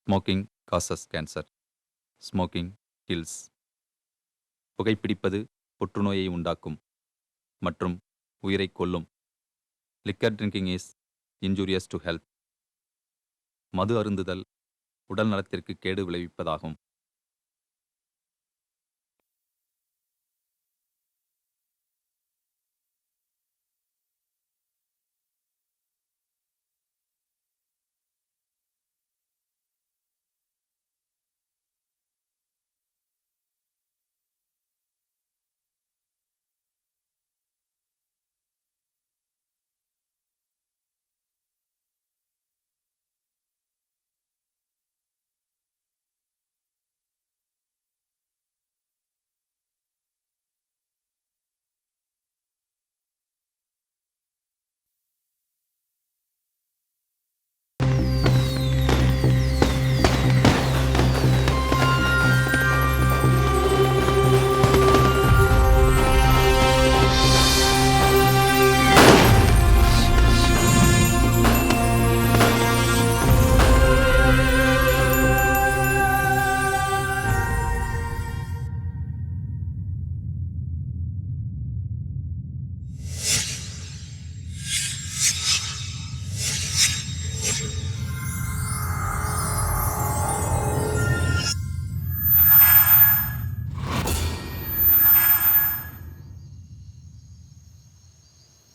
Smoking causes cancer. Smoking kills. புகைப்பிடிப்பது புற்றுநோயை உண்டாக்கும் மற்றும் உயிரைக் கொல்லும். Liquor drinking is injurious to health. மது அருந்துதல் உடல் நலத்திற்கு கேடு விளைவிப்பதாகும்.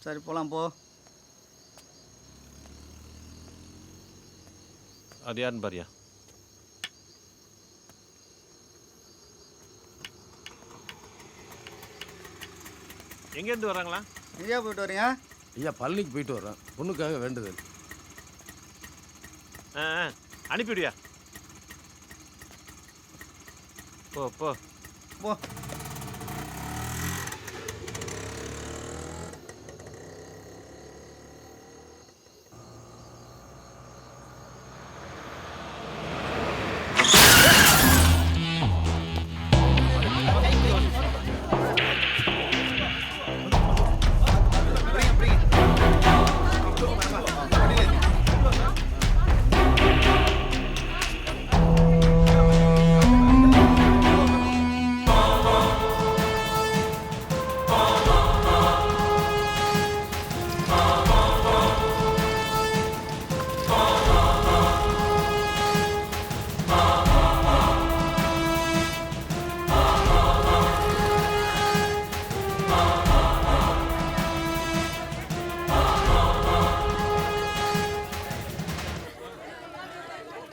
சரி போலாம் போ. அது யாருன்னு பாரியா? எங்கேருந்து வர்றாங்களா? எங்கேயா போயிட்டு வரீங்க? ஐயா பழனிக்கு போயிட்டு வர்றேன், பொண்ணுக்காக வேண்டுதல். அனுப்பிவிடியா? போ போ போ.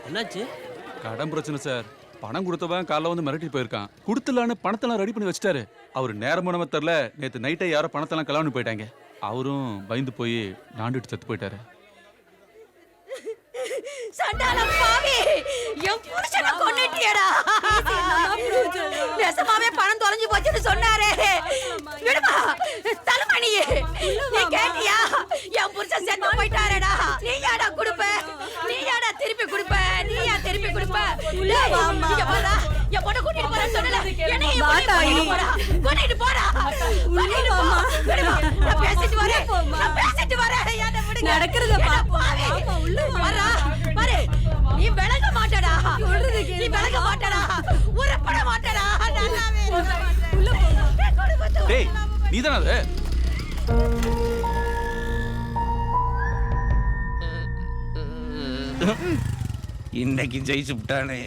என்னாச்சு? கடன் பிரச்சனை சார். பணம் கொடுத்தவன் காலைல வந்து மிரட்டி போயிருக்கான். கொடுத்துலான்னு பணத்தெல்லாம் ரெடி பண்ணி வச்சுட்டாரு. அவர் நேரம் போனவ தெரில. நேற்று நைட்டே யாரோ பணத்தெல்லாம் கலாவணி போயிட்டாங்க. அவரும் பயந்து போய் நாண்டுட்டு செத்து போயிட்டாரு. சண்டாளம் பாவி, என் புருஷனை கொன்னுட்டியடா. நெசமாவே பணம் தொலைஞ்சு போச்சுன்னு சொன்னாரே. விடுமா தலைமணி, நீ கேட்டியா? என் புருஷன் செத்து போயிட்டாரேடா. நீ யாடா கொடுப்ப? நீ யாடா திருப்பி கொடுப்ப? நீ யா திருப்பி கொடுப்ப? இங்க போடா, என் பொண்ணை கூட்டிட்டு போறேன்னு சொன்னல. என்ன கூட்டிட்டு போடா. விடுமா, நான் பேசிட்டு வரேன். நடக்கிறத பாவி வரா பாரு. நீ விலக மாட்டடா. நீ விலக மாட்டடா. உரப்பட மாட்டடா. நல்லாவே உள்ள போ. டேய் நீதானே அது? இன்னைக்கு ஜெயிச்சு விட்டானே.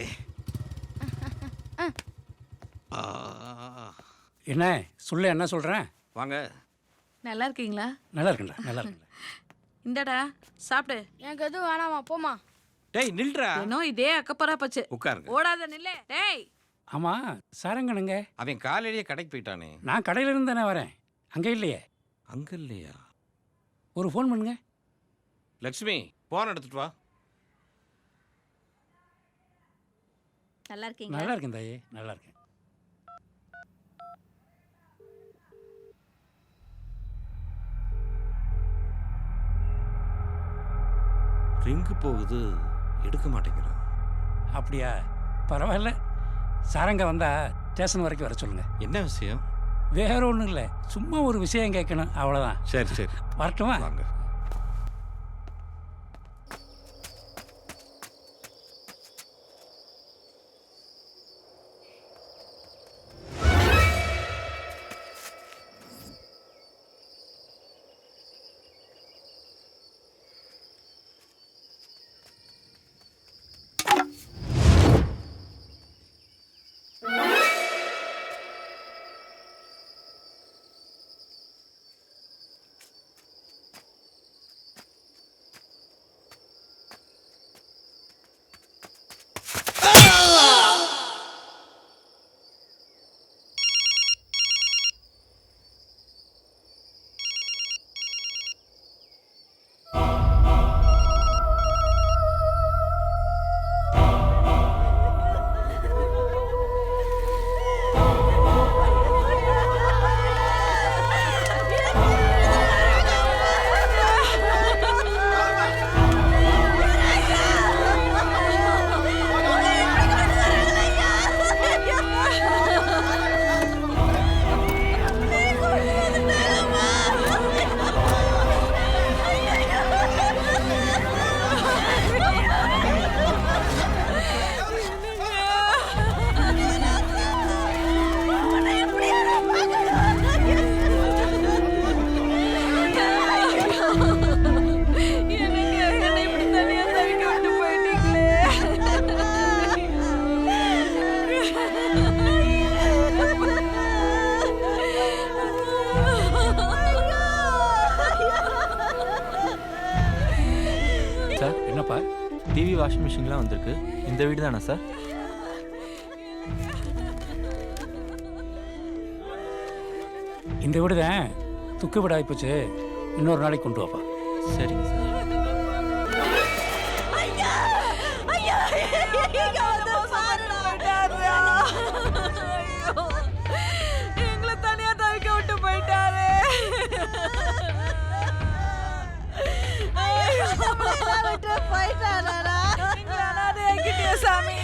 என்ன சொல்ல, என்ன சொல்கிறேன்? வாங்க. நல்லா இருக்கீங்களா? நல்லா இருக்குண்டா, நல்லா இருக்குண்டா. இந்தடா சாப்பிடு. எனக்கு எதுவும் வேணாமா, போமா. டேய் நில்றா. இன்னும் இதே அக்கப்பரா பச்சு. உட்காருங்க. ஓடாத நில்லே. டேய் ஆமாம், சாரங்கனுங்க? அவன் காலையிலேயே கடைக்கு போயிட்டானே. நான் கடையில் இருந்து தானே வரேன். அங்கே இல்லையே. அங்க இல்லையா? ஒரு ஃபோன் பண்ணுங்க. லக்ஷ்மி போன் எடுத்துட்டு வா. நல்லா இருக்கீங்க? நல்லா இருக்கேன் தாயே, நல்லா இருக்கேன். ரிங்கு போகுது, எடுக்க மாட்டேங்கிறான். அப்படியா? பரவாயில்ல. சாரங்க வந்தா ஸ்டேஷன் வரைக்கும் வர சொல்லுங்க. என்ன விஷயம்? வேற ஒன்றும் இல்லை, சும்மா ஒரு விஷயம் கேட்கணும், அவ்வளோதான். சரி சரி வரட்டுமா? வாங்க. வாஷிங் மிஷின்லாம் வந்திருக்கு. இந்த வீடு தானே சார்? இந்த வீடு தான் துக்கு வீடாகி போச்சு. இன்னொரு நாளைக்கு கொண்டு வாப்பா. சரிங்க சார். ஐயா ஐயா இங்க வந்து பாருடா. ஐயோ எங்களை தனியா தவிக்க விட்டு போயிட்டாரு. ஐயோ விட்டு போயிட்டாரா? அது என்கிட்டயே சாமி.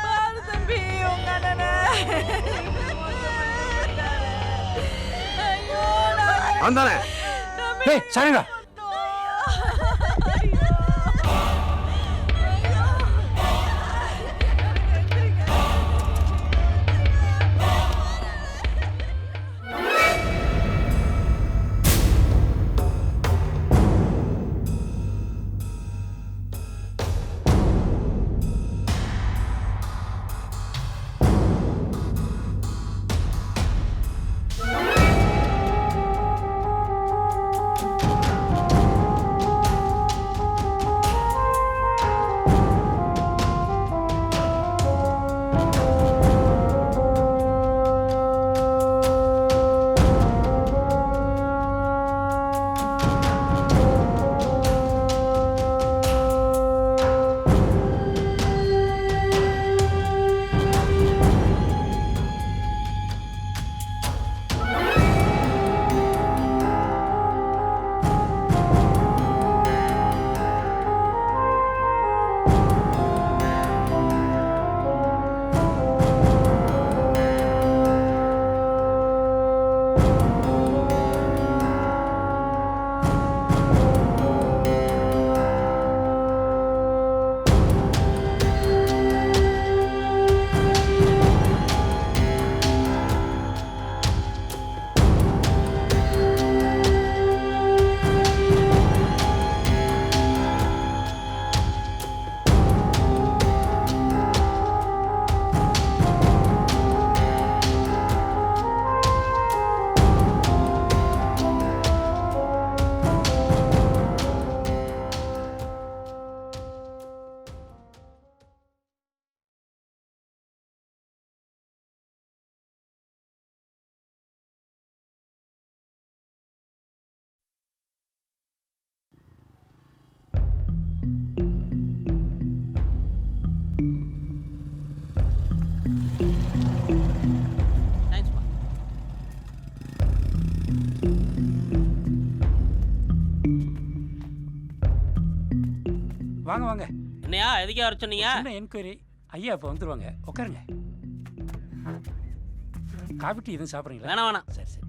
பாரு தம்பி உங்க அண்ணனை. ஐயோ வந்தானே ஏய் சாரங்கா, வாங்க வாங்க. என்னையா எதுக்கே வர சொன்னீங்க? சின்ன என்கொயரி. ஐயா இப்போ வந்துருவாங்க, உட்காருங்க. காபி டீ எதுவும் சாப்பிட்றீங்களா? வேணாம் வேணாம். சரி சரி.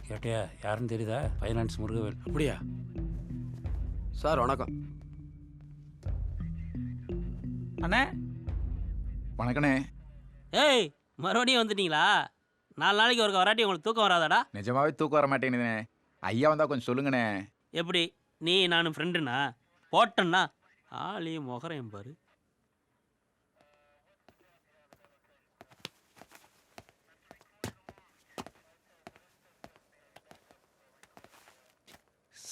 கேட்டியா யாருன்னு தெரியுதா? ஃபைனான்ஸ் முருகவேல். அப்படியா சார்? வணக்கம். அண்ணே வணக்கண்ணே. ஏய் மறுபடியும் வந்துட்டீங்களா? 4 நாளைக்கு ஒரு வராட்டி உங்களுக்கு தூக்கம் வராதாடா? நிஜமாவே தூக்கம் வர மாட்டேங்குதுண்ணே. ஐயா வந்தா கொஞ்சம் சொல்லுங்கண்ணே. எப்படி நீ நானும் ஃப்ரெண்டுண்ணா? போட்டேன்னா ஆளையும் முகரையும் பாரு.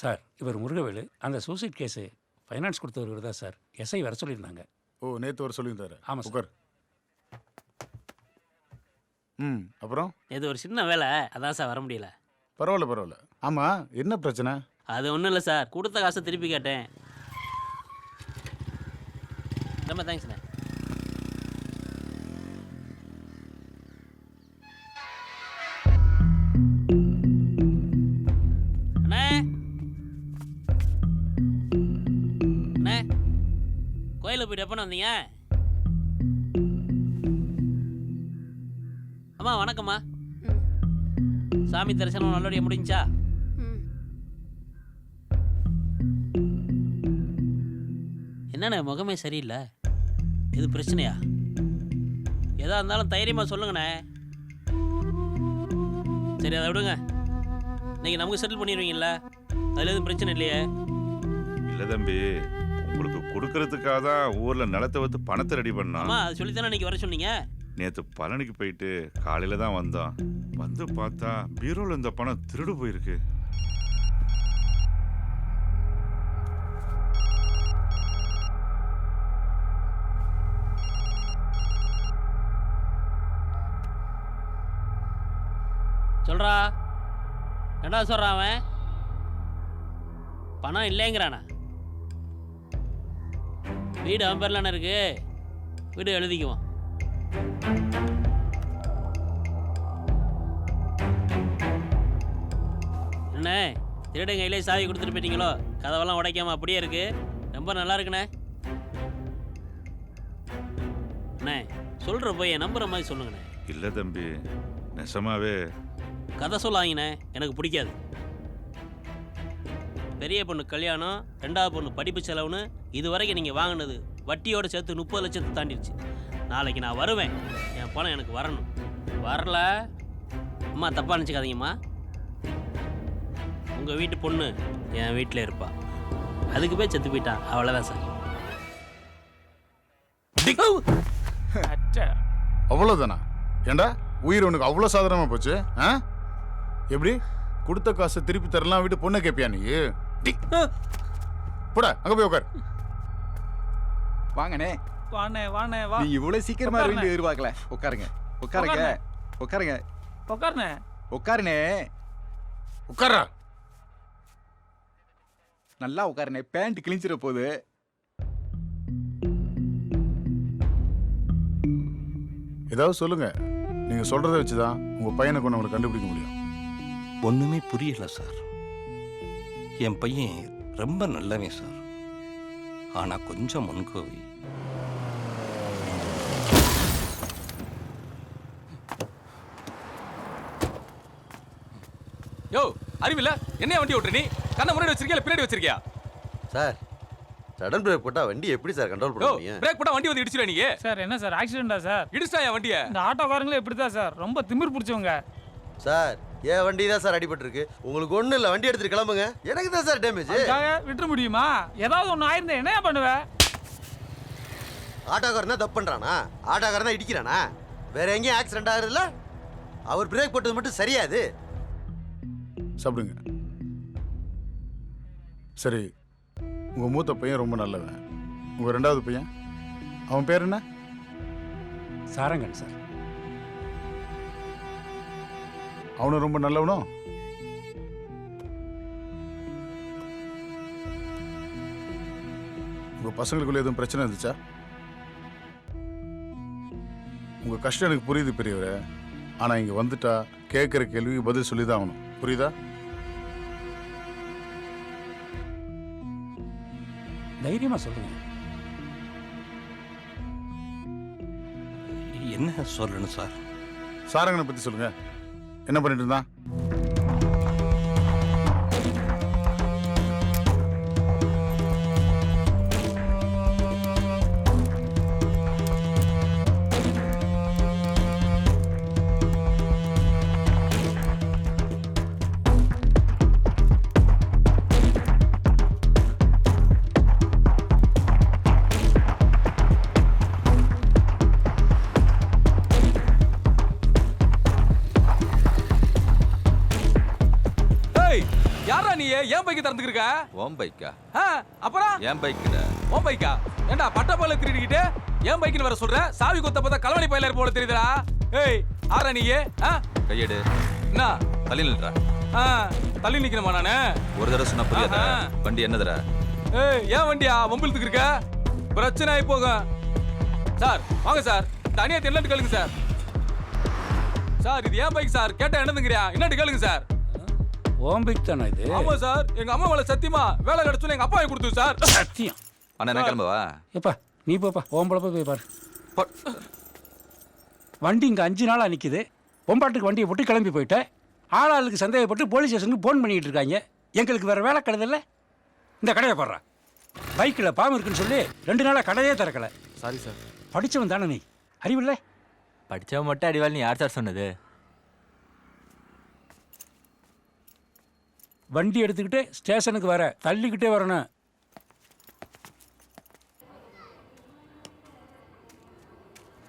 சார் இவர் முருகவேலு. அந்த சூசைட் கேஸு ஃபைனான்ஸ் கொடுத்தவர் இவர் தான் சார். எஸ்ஐ வர சொல்லியிருந்தாங்க. ஓ, நேற்று வர சொல்லியிருந்தாரு. ஆமாம் சார். உட்கார். அப்புறம் இது ஒரு சின்ன வேலை, அதான் சார் வர முடியல. பரவாயில்ல பரவாயில்ல. ஆமாம், என்ன பிரச்சனை? அது ஒன்றும் இல்லை சார், கொடுத்த காசை திருப்பி கேட்டேன். ரொம்ப தேங்க்ஸ்ண்ணே. அண்ணே அண்ணே, கோயிலுக்கு போயிட்டு எப்போ வந்தீங்க? அம்மா வணக்கம்மா. சாமி தரிசனம் நல்லபடியாக முடிஞ்சா? என்னண்ணே முகமே சரியில்லை, இது பிரச்சனையா? எதா இருந்தாலும் தைரியமாக சொல்லுங்கண்ணே. சரி அதை விடுங்க, இன்னைக்கு நமக்கு செட்டில் பண்ணிடுவீங்கல்ல, அதில் எதுவும் பிரச்சனை இல்லையே? இல்லை தம்பி, உங்களுக்கு கொடுக்கறதுக்காக தான் ஊரில் நிலத்தை வைத்து பணத்தை ரெடி பண்ணோம். ஆமாம், அது சொல்லித்தானே இன்னைக்கு வர சொன்னீங்க. நேற்று பழனிக்கு போயிட்டு காலையில் தான் வந்தோம். வந்து பார்த்தா பீரோவில் இந்த பணம் திருடு போயிருக்கு. சொல்றா, என்னடா சொல்றான் அவன்? பணம் இல்லைங்கிறானா? வீடு அவன் பேர்லான இருக்கு, வீடு எழுதிக்குவான். என்ன திருடன் கையிலே சாவி கொடுத்துட்டு போயிட்டீங்களோ? கதவெல்லாம் உடைக்காம அப்படியே இருக்கு. ரொம்ப நல்லா இருக்குண்ணே. அண்ணே சொல்ற போய் நம்புற மாதிரி சொல்லுங்கண்ணே. இல்ல தம்பி, நெசமாவே கதை சொல்லாங்கண்ணே, எனக்கு பிடிக்காது. பெரிய பொண்ணு கல்யாணம், ரெண்டாவது பொண்ணு படிப்பு செலவுன்னு இது வரைக்கும் நீங்கள் வாங்கினது வட்டியோட சேர்த்து 30 லட்சத்தை தாண்டிடுச்சு. நாளைக்கு நான் வருவேன், என் பணம் எனக்கு வரணும். வரல அம்மா தப்பாக நினச்சிக்காதீங்கம்மா. உங்கள் வீட்டு பொண்ணு என் வீட்டில் இருப்பா, அதுக்கு போய் செத்து போயிட்டான், அவ்வளோதான் சார். அவ்வளோதானா? ஏண்டா உயிர் உனக்கு அவ்வளோ சாதாரணமா போச்சு? ஆ எப்படி கொடுத்த காசை திருப்பி தரலாம் விட்டு பொண்ணை கேட்பியா நீ? போடா அங்க போய் உட்கார். வாங்கண்ணே. வாண்ணே வாண்ணே வா. நீங்க இவ்வளவு சீக்கிரமா வருவீங்க எதிர்பார்க்கல. உட்காருங்க உட்காருங்க உட்காருங்க உட்காருண்ணே. உட்காருண்ணே. உட்காரா. நல்லா உட்காருண்ணே, பேண்ட் கிழிஞ்சிட போகுது. ஏதாவது சொல்லுங்க. நீங்க சொல்றதை வச்சுதான் உங்க பையனை கொண்டு அவங்களை கண்டுபிடிக்க முடியும். ஒண்ணுமே புரியல சார். என் பையன் ரொம்ப நல்லவன் சார், ஆனா கொஞ்சம் முன்கோவி. யோ அறிவில்ல, என்ன வண்டி ஓட்டுற நீ? கண்ணை முன்னாடி வச்சிருக்கியா பின்னாடி வச்சிருக்கியா? சார் சடன் பிரேக் போட்டா வண்டி எப்படி சார் கண்ட்ரோல் பண்ண முடியும்? பிரேக் போட்டா வண்டி வந்து இடிச்சிட நீ. சார் என்ன சார் ஆக்சிடென்டா சார்? இடிச்சிட்டா என் வண்டியை. இந்த ஆட்டோக்காரங்களே இப்படி தான் சார், ரொம்ப திமிர் பிடிச்சவங்க. சார் என் வண்டி தான் சார் அடிபட்டு இருக்கு. உங்களுக்கு ஒண்ணும் இல்ல, வண்டி எடுத்துட்டு கிளம்புங்க. எனக்கு தான் சார் டேமேஜ். விட்டுற முடியுமா? ஏதாவது ஒன்று ஆயிருந்தா என்ன பண்ணுவேன்? ஆட்டோக்காரன் தான் தப்பு பண்றானா? ஆட்டோக்காரன் தான் இடிக்கிறானா? வேற எங்கேயும் ஆக்சிடென்ட் ஆகுதுல்ல? அவர் பிரேக் போட்டது மட்டும் சரியாது. சாப்பிடுங்க. சரி, உங்க மூத்த பையன் ரொம்ப நல்லவன். உங்க ரெண்டாவது பையன், அவன் பேர் என்ன? சாரங்கன் சார். அவனும் ரொம்ப நல்லவனோ? உங்க பசங்களுக்குள்ள எதுவும் பிரச்சனை இருந்துச்சா? உங்க கஷ்டம் எனக்கு புரியுது பெரியவரே. ஆனா இங்க வந்துட்டா கேட்கிற கேள்விக்கு பதில் சொல்லிதான் ஆகணும். புரியுதா? தைரியமா சொல்லுங்க. என்ன சொல்லணும் சார்? சாரங்கனை பத்தி சொல்லுங்க. என்ன பண்ணிட்டு இருந்தான்? யாரா நீ? ஏன் பைக்கு திறந்துக்கிருக்க? ஓம் பைக்கா? அப்புறம் ஏன் பைக்குடா? ஓம் பைக்கா? ஏண்டா பட்ட போல திருடிக்கிட்டு ஏன் பைக்குன்னு வர சொல்ற? சாவி கொத்த பார்த்தா கலவணி பயில போல தெரியுதுடா. ஏய் ஆறா நீ? கையெடு. என்ன தள்ளி நில்றா. தள்ளி நிக்கணுமா நானு? ஒரு தடவை சொன்னா புரியாதா? வண்டி என்னதுடா? ஏய் ஏன் வண்டியா வம்பிழுத்துக்கு இருக்க? பிரச்சனை ஆகி போகும். சார் வாங்க சார், தனியா என்னன்னு கேளுங்க சார். சார் இது ஏன் பைக் சார், கேட்டா என்னதுங்கிறியா? என்னட்டு கேளுங்க சார். ஓம் பைக் தானே இது? ஆமா சார், எங்க அம்மா மேல சத்தியமா வேலை கிடைச்சு எங்க அப்பா கொடுத்து சார். சத்தியம். அண்ணா நான் கிளம்பவா? எப்பா நீ போப்பா, ஓம்பளை போய் பாரு. வண்டி இங்கே 5 நாளாக நிற்கிது. பொம்பாட்டுக்கு வண்டியை போட்டு கிளம்பி போயிட்டேன். ஆளாளுக்கு சந்தேகப்பட்டு போலீஸ் ஸ்டேஷனுக்கு ஃபோன் பண்ணிக்கிட்டு இருக்காங்க. எங்களுக்கு வேறு வேலை கிடையாதுல்ல. இந்த கடையை போடுறா. பைக்கில் பாம்பு இருக்குன்னு சொல்லி 2 நாளாக கடையே திறக்கலை. Sorry sir. படித்தவன் தானே நீ? அறிவில்லை? படித்தவன் மட்டும் அடிவாள் நீ யார் சார் சொன்னது? வண்டி எடுத்துக்கிட்டு ஸ்டேஷனுக்கு வர தள்ளிக்கிட்டே வரணும்.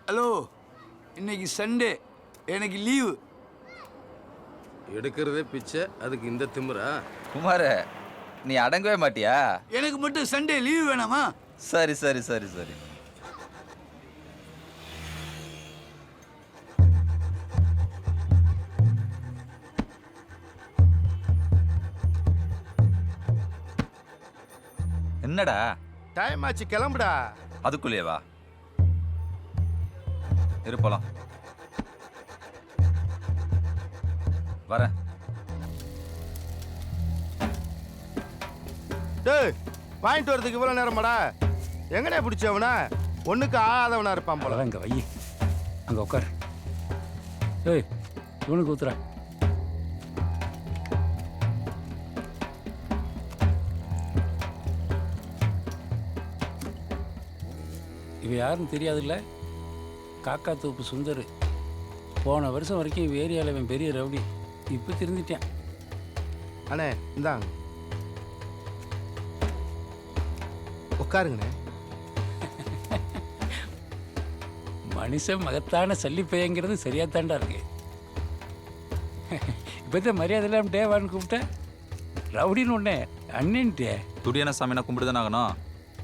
ஹலோ, இன்னைக்கு சண்டே, எனக்கு லீவு. எடுக்கிறதே பிச்சை, அதுக்கு இந்த திமிரா? குமார நீ அடங்கவே மாட்டியா? எனக்கு மட்டும் சண்டே லீவு வேணாமா? சரி சரி சரி சரி. என்னடா டைம் ஆச்சு கிளம்புடா. அதுக்குள்ளேயே வா. இரு போலாம். வரேன். டேய் வாங்கிட்டு வரதுக்கு இவ்வளோ நேரமாடா? எங்கடா பிடிச்சவனா? ஒன்றுக்கு ஆகாதவனா இருப்பான் போல. அதான் இங்கே வை, அங்கே உட்கார். ஏய் இவனுக்கு ஊத்துறா. இவ யாருன்னு தெரியாதுல்ல? காக்கா தோப்பு சுந்தர். போன வருஷம் வரைக்கும் இவ ஏரியாவில் இவன் பெரிய ரவுடி. இப்போ திருந்திட்டேன். அண்ணே இந்தாங்க உட்காருங்கண்ணே. மனுஷன் மகத்தான சல்லிப்பையங்கிறது சரியாத்தாண்டா இருக்கு. இப்போ மரியாதை இல்லாமல் டேவான்னு கூப்பிட்டேன். ரவுடின்னு ஒன்னே அண்ணன்ட்டே. துடியான சாமினா கும்பிட்டு தானே ஆகணும்.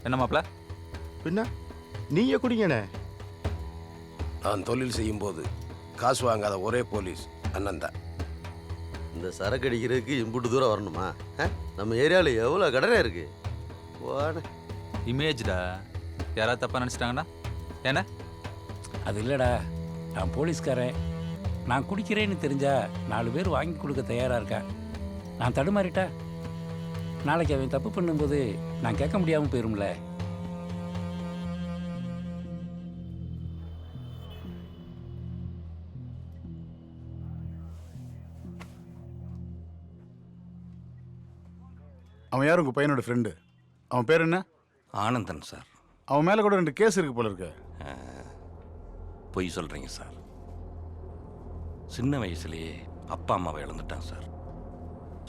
என்ன மாப்பிள? பின்ன நீங்க குடிங்கண்ணே. நான் தொழில் செய்யும்போது காசு வாங்காத ஒரே போலீஸ் அண்ணன் தான். இந்த சரக்கு அடிக்கிறதுக்கு இம்புட்டு தூரம் வரணுமா? நம்ம ஏரியாவில் எவ்வளோ கடனே இருக்கு. போன இமேஜ்டா. யாராவது தப்பா நினச்சிட்டாங்கண்ணா ஏன்னா? அது இல்லைடா, நான் போலீஸ்காரன். நான் குடிக்கிறேன்னு தெரிஞ்சா 4 பேர் வாங்கி கொடுக்க தயாராக இருக்கேன். நான் தடுமாறிட்டா நாளைக்கு அவன் தப்பு பண்ணும்போது நான் கேட்க முடியாமல் போயிரும்ல. அவன் யார் உங்கள் பையனோட ஃப்ரெண்டு? அவன் பேர் என்ன? ஆனந்தன் சார். அவன் மேலே கூட 2 கேஸ் இருக்கு போல இருக்கு. பொய் சொல்கிறீங்க சார். சின்ன வயசுலேயே அப்பா அம்மாவை இழந்துட்டான் சார்.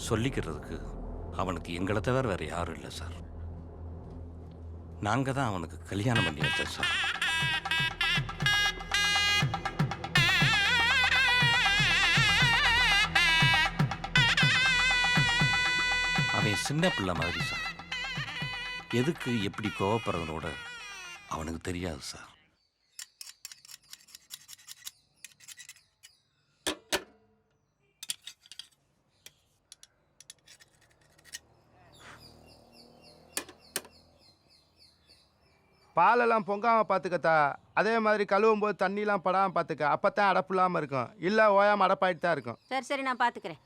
சொல்லிக்கிறதுக்கு அவனுக்கு எங்களை தவிர வேறு யாரும் இல்லை சார். நாங்கள் தான் அவனுக்கு கல்யாணம் பண்ணி வச்சோம் சார். அவன் சின்ன பிள்ளை மாதிரி சார். எதுக்கு எப்படி கோவப்படுறதோட அவனுக்கு தெரியாது சார். பாலெல்லாம் பொங்காமல் பார்த்துக்கத்தா. அதே மாதிரி கழுவும் போது தண்ணிலாம் படாமல் பார்த்துக்க. அப்போ தான் அடப்பு இல்லாமல் இருக்கும். இல்லை ஓயாமல் அடப்பாயிட்டு தான் இருக்கும். சரி சரி நான் பார்த்துக்கிறேன்.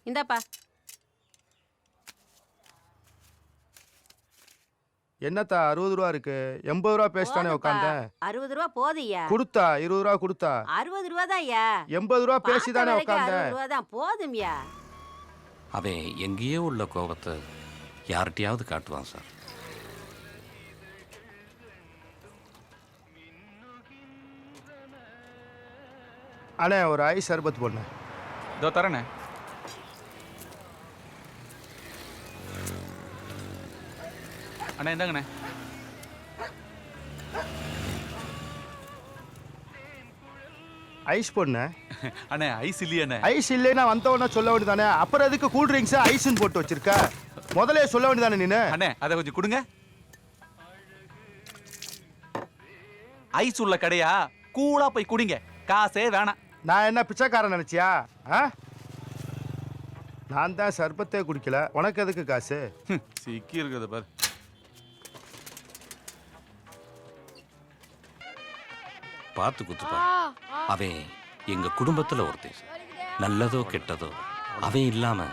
இந்தாப்பா. என்னத்தா 60 ரூபா இருக்கு? 80 ரூபா பேசிட்டானே உட்காந்தேன். 60 ரூபா போதுய்யா. கொடுத்தா 20 ரூபா கொடுத்தா. 60 ரூபா தான்யா. 80 ரூபா பேசிதானே உட்காந்தேன். 60 ரூபா தான் போதும்யா. அவன் எங்கேயோ உள்ள கோபத்தை யார்கிட்டயாவது காட்டுவான் சார். அண்ணே ஒரு ஐஸ் சர்பத் போடுண்ணே. இதோ தரேண்ணே. அண்ணா இந்தாங்கண்ணே. ஐஸ் போடுண்ணே. அண்ணே ஐஸ் இல்லையாண்ணே? ஐஸ் இல்லைன்னா வந்தவொடனே சொல்ல வேண்டியதானே. அப்புறம் எதுக்கு கூல் ட்ரிங்க்ஸ் ஐஸ்ன்னு போட்டு வச்சிருக்க? முதலே சொல்ல வேண்டியதானே நீனு. அண்ணே அதை கொஞ்சம் கொடுங்க. ஐஸ் உள்ள கடையா? கூலா போய் குடிங்க, காசே வேணாம். நான் என்ன பிச்சைக்காரன் நினைச்சியா? நான் தான் சர்பத்தே குடிக்கல, உனக்கு எதுக்கு காசு? சிக்கி இருக்குது பாரு. பார்த்து குத்துப்பா. அவன் எங்க குடும்பத்துல ஒருத்தன் சார். நல்லதோ கெட்டதோ அவன் இல்லாம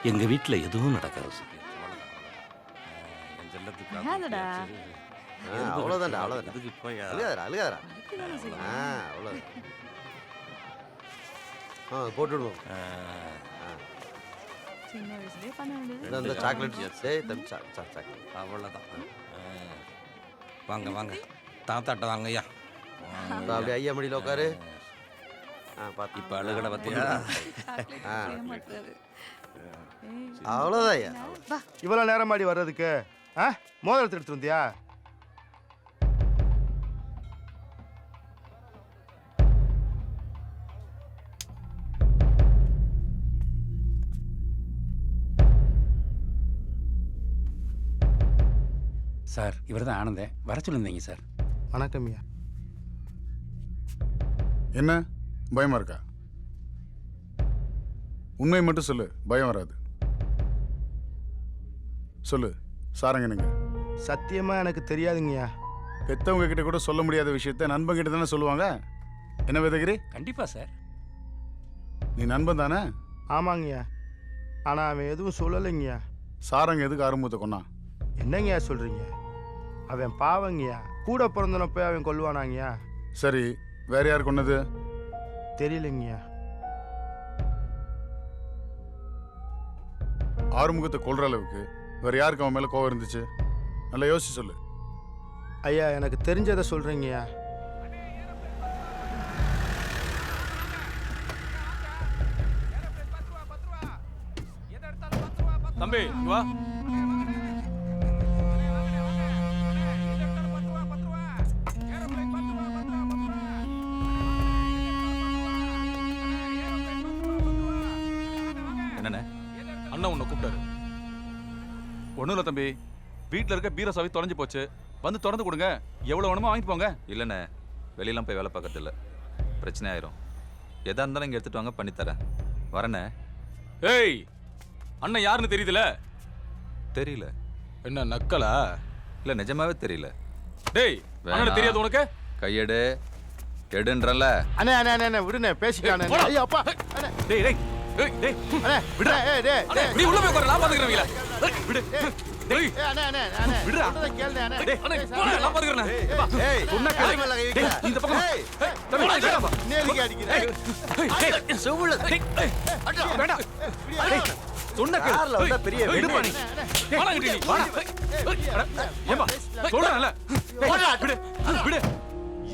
எங்க வீட்டுல எதுவும் நடக்காது சார். அவ்வளவுதான் அவ்வளவுதான். அழுகாதரா போட்டுடுவோம். சாக்லேட் அவ்வளோதான். வாங்க வாங்க தாத்தாட்ட வாங்க ஐயா. அப்படியே ஐயா மடியில் உட்காரு. இப்போ அழுகலை பார்த்தியா? அவ்வளோதான் ஐயா. இவ்வளோ நேரம் மாடி வர்றதுக்கு மோதிரத்தை எடுத்துட்டு வந்தியா? சார் இவர் தான் ஆனந்தன். வர சொல்லியிருந்தீங்க சார். வணக்கம் ஐயா. என்ன பயமா இருக்கா? உண்மை மட்டும் சொல்லு, பயம் வராது. சொல்லு, சாரங்க நீங்க. சத்தியமா எனக்கு தெரியாதுங்கய்யா. பெத்தவங்க கிட்ட கூட சொல்ல முடியாத விஷயத்த நண்பன் கிட்ட தானே சொல்லுவாங்க. என்ன வேதகிரி? கண்டிப்பா சார். நீ நண்பன் தானே? ஆமாங்கய்யா. ஆனா அவன் எதுவும் சொல்லலைங்கய்யா. சாரங்க எதுக்கு ஆரம்பத்தை கொண்டான்? என்னங்கய்யா சொல்றீங்க? அவன் பாவங்கய்யா. கூட பிறந்தன போய் அவன் கொல்லுவானாங்கய்யா. சரி, வேற யார் கொன்னது? தெரியலைங்கய்யா. ஆறுமுகத்தை கொல்ற அளவுக்கு வேற யாருக்கு அவன் மேல கோவம் இருந்துச்சு? நல்லா யோசிச்சு சொல்லு. ஐயா எனக்கு தெரிஞ்சதை சொல்றீங்கய்யா. தம்பி வா. என்னண்ணே? அண்ணா உன்னை கூப்பிட்டாரு. ஒண்ணும் இல்ல தம்பி, வீட்டுல இருக்க பீரோ சாவி தொலைஞ்சு போச்சு, வந்து திறந்து கொடுங்க, எவ்வளவு வேணுமோ வாங்கிட்டு போங்க. இல்லைண்ணே, வெளியெல்லாம் போய் வேலை பார்க்கறது இல்லை, பிரச்சனை ஆயிரும். எதா இருந்தாலும் இங்கே எடுத்துட்டு வாங்க, பண்ணித்தரேன். வரேண்ணே. ஏய், அண்ணன் யாருன்னு தெரியுதுல? தெரியல. என்ன நக்கலா? இல்லை, நிஜமாவே தெரியல. டேய், அண்ணன் தெரியாது உனக்கு? கையெடு, எடுன்றல. அண்ணே அண்ணே அண்ணே விடுண்ணே, பேசிக்கானே. ஐயோ அப்பா. அண்ணே டேய் டேய் டேய் அண்ணே விடுடா. ஏய் டேய் டேய் நீ உள்ள போய் உட்காரு, நான் பாத்துக்கறேன். விடு. டேய் அண்ணே அண்ணே அண்ணே விடுடா. சொல்றத கேளுண்ணே அண்ணே. டேய் அண்ணே நான் பாத்துக்கறேன். ஏய் சொன்னா கேளு. மேல கை வைக்க. இந்த பக்கம். ஏய் தம்பி கேளப்பா. நேருக்கு அடிக்கிறேன். செவுல. அடடா. வேண்டாம். சொன்னா கேளு. கார்ல வந்தா பெரிய விடுப்பா நீ. வாடா இங்க நீ. வாடா. ஏம்பா சொல்றேன்ல. விடு. விடு.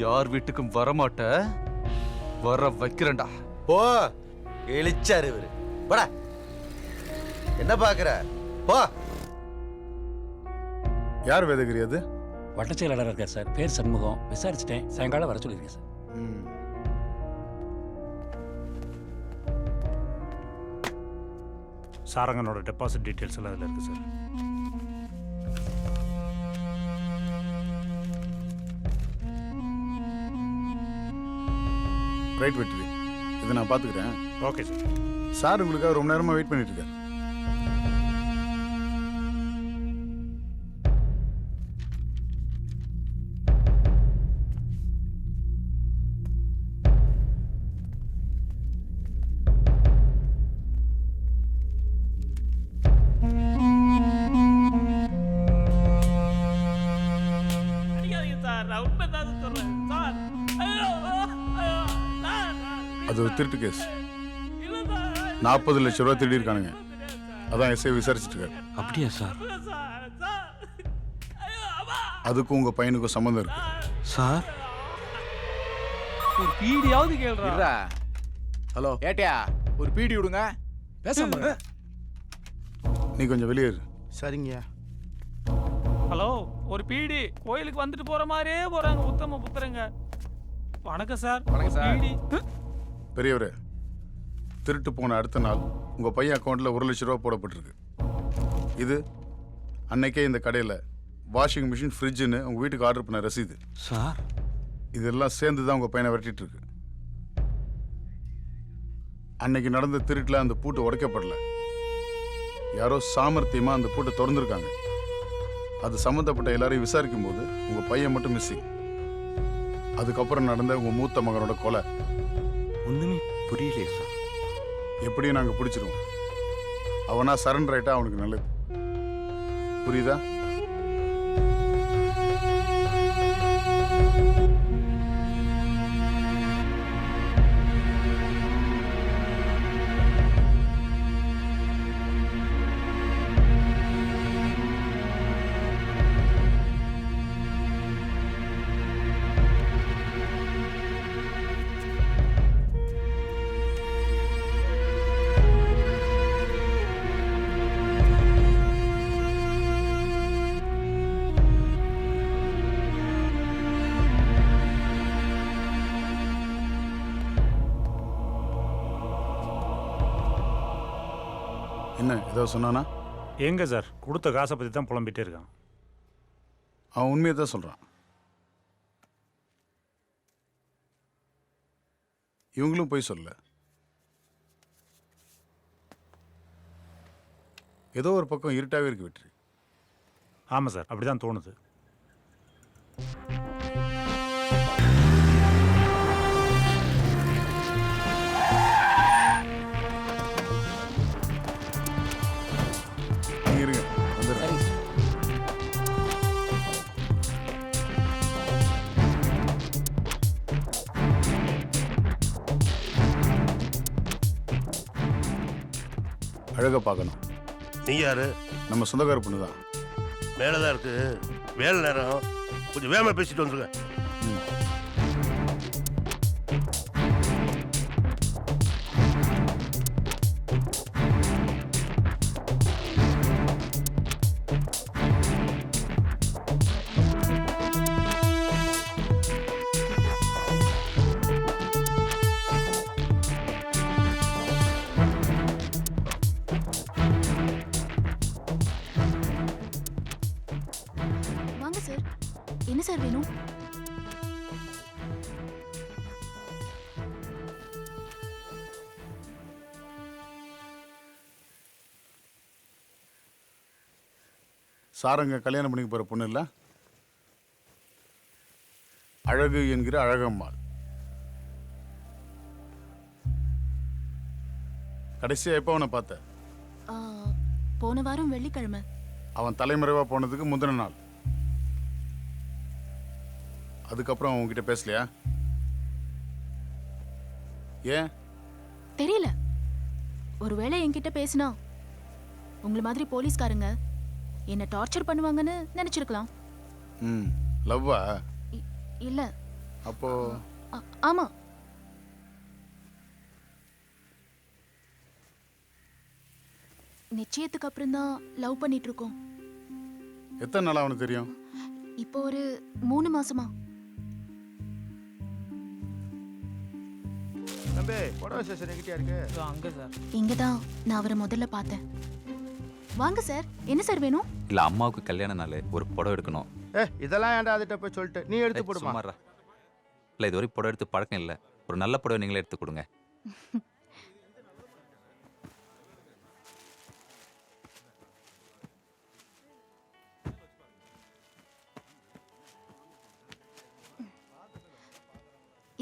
யார் வீட்டுக்கும் வர மாட்ட, வர வைக்கிறேன்டா. போ. எலிச்சாரு இவரு. போடா. என்ன பாக்குற? போ. யார் வேதகிரி அது? வட்ட செயலாளர் இருக்கார் சார், பேர் சண்முகம். விசாரிச்சுட்டேன், சாயங்காலம் வர சொல்லியிருக்கேன் சார். சாரங்கனோட டெபாசிட் டீட்டெயில்ஸ் எல்லாம் அதில் இருக்குது சார். ரைட் வெற்றி, இதை நான் பார்த்துக்கிறேன். Okay sir. சார் உங்களுக்காக ரொம்ப நேரமாக வெயிட் பண்ணிட்டு இருக்காரு. அடிக்காதீங்க சார், நான் உண்மைதான் சொல்றேன் சார். ஐயோ ஐயோ சார். அது ஒரு திருட்டு கேஸ். இல்ல சார். 40 லட்சம் ரூபா திருடி இருக்கானுங்க. அதான் எஸ்ஐ விசாரிச்சுட்டு இருக்காரு. அப்படியா சார்? Sir sir. ஐயோ அம்மா. அதுக்கும் உங்க பையனுக்கும் சம்மந்தம் இருக்கு. சார் ஒரு பீடியாவது கேளுடா. ஹலோ ஏட்டியா ஒரு பீடி விடுங்க, பேசாம. நீ கொஞ்சம் வெளியேறு. சரிங்கய்யா. ஹலோ, ஒரு பீடி. கோயிலுக்கு வந்துட்டு போற மாதிரியே போறாங்க உத்தம புத்திரங்க. வணக்கம் சார். வணக்கம் சார். பெரியவரே, திருட்டு போன அடுத்த நாள் உங்க பையன் அக்கௌண்ட்ல 1 லட்சம் ரூபா போடப்பட்டிருக்கு. இது அன்னைக்கே இந்த கடையில் வாஷிங் மிஷின், ஃப்ரிட்ஜுன்னு உங்க வீட்டுக்கு ஆர்டர் பண்ண ரசீது. சார் இதெல்லாம் சேர்ந்து தான் உங்க பையனை விரட்டிட்டு இருக்கு. அன்னைக்கு நடந்த திருட்டில் அந்த பூட்டு உடைக்கப்படல, யாரோ சாமர்த்தியமா அந்த பூட்டை திறந்துருக்காங்க. அது சம்மந்தப்பட்ட எல்லாரையும் விசாரிக்கும் போது உங்க பையன் மட்டும் மிஸ்ஸிங். அதுக்கப்புறம் நடந்த உங்க மூத்த மகனோட கொலை. ஒண்ணுமே புரியலையே சார். எப்படியும் நாங்கள் பிடிச்சிருவோம். அவனா சரண்டர் ஆயிட்டா அவனுக்கு நல்லது. புரியுதா? என்ன ஏதாவது சொன்னானா? எங்க சார், கொடுத்த காசை பற்றி தான் புலம்பிட்டே இருக்கான். அவன் உண்மையை தான் சொல்கிறான். இவங்களும் போய் சொல்லல. ஏதோ ஒரு பக்கம் இருட்டாவே இருக்கு வெற்றி. ஆமாம் சார், அப்படி தான் தோணுது. நீங்க இருங்க, வந்துடுறேன். அழகா பார்க்கணும். நீ யாரு? நம்ம சொந்தக்கார பொண்ணு தான். மேலதான் இருக்கு, வேலை நேரம், கொஞ்சம் வேகமா பேசிட்டு வந்துருங்க. வாங்க சார். என்ன சார் வேணும்? சாரங்க கல்யாணம் பண்ணிக்க போற பொண்ணு இல்ல, அழகு என்கிற அழகம்மாள். கடைசியா எப்போ அவனை பார்த்த? போன வாரம் வெள்ளிக்கிழமை. அவன் தலைமறைவா போனதுக்கு முந்தின நாள். அதுக்கப்புறம் அவன் உங்ககிட்ட பேசலையா? ஏன் தெரியல. ஒருவேளை என்கிட்ட பேசினா உங்களை மாதிரி போலீஸ்காரங்க என்ன டார்ச்சர் பண்ணுவாங்கன்னு நினைச்சிருக்கலாம். லவ்வா? இல்ல. அப்போ ஆமா. நிச்சயத்துக்கு அப்புறம் தான் லவ் பண்ணிட்டு இருக்கோம். எத்தனை நாள் அவனுக்கு தெரியும்? இப்போ ஒரு 3 மாசமா. தம்பி, புடவை ஸ்டேஷன் எங்கிட்டயா இருக்கு? அங்கே சார். இங்க தான் நான் அவரை முதல்ல பார்த்தேன். வாங்க சார். என்ன சார் வேணும்? இல்லை, அம்மாவுக்கு கல்யாண நாள், ஒரு புடவை எடுக்கணும். இதெல்லாம் ஏன்டா அதுட்ட போய் சொல்லிட்டு நீ எடுத்து போடுமா? சும்மாறா. இல்லை, இது வரைக்கும் புடவை எடுத்து பழக்கம் இல்லை. ஒரு நல்ல புடவை நீங்களே எடுத்து கொடுங்க.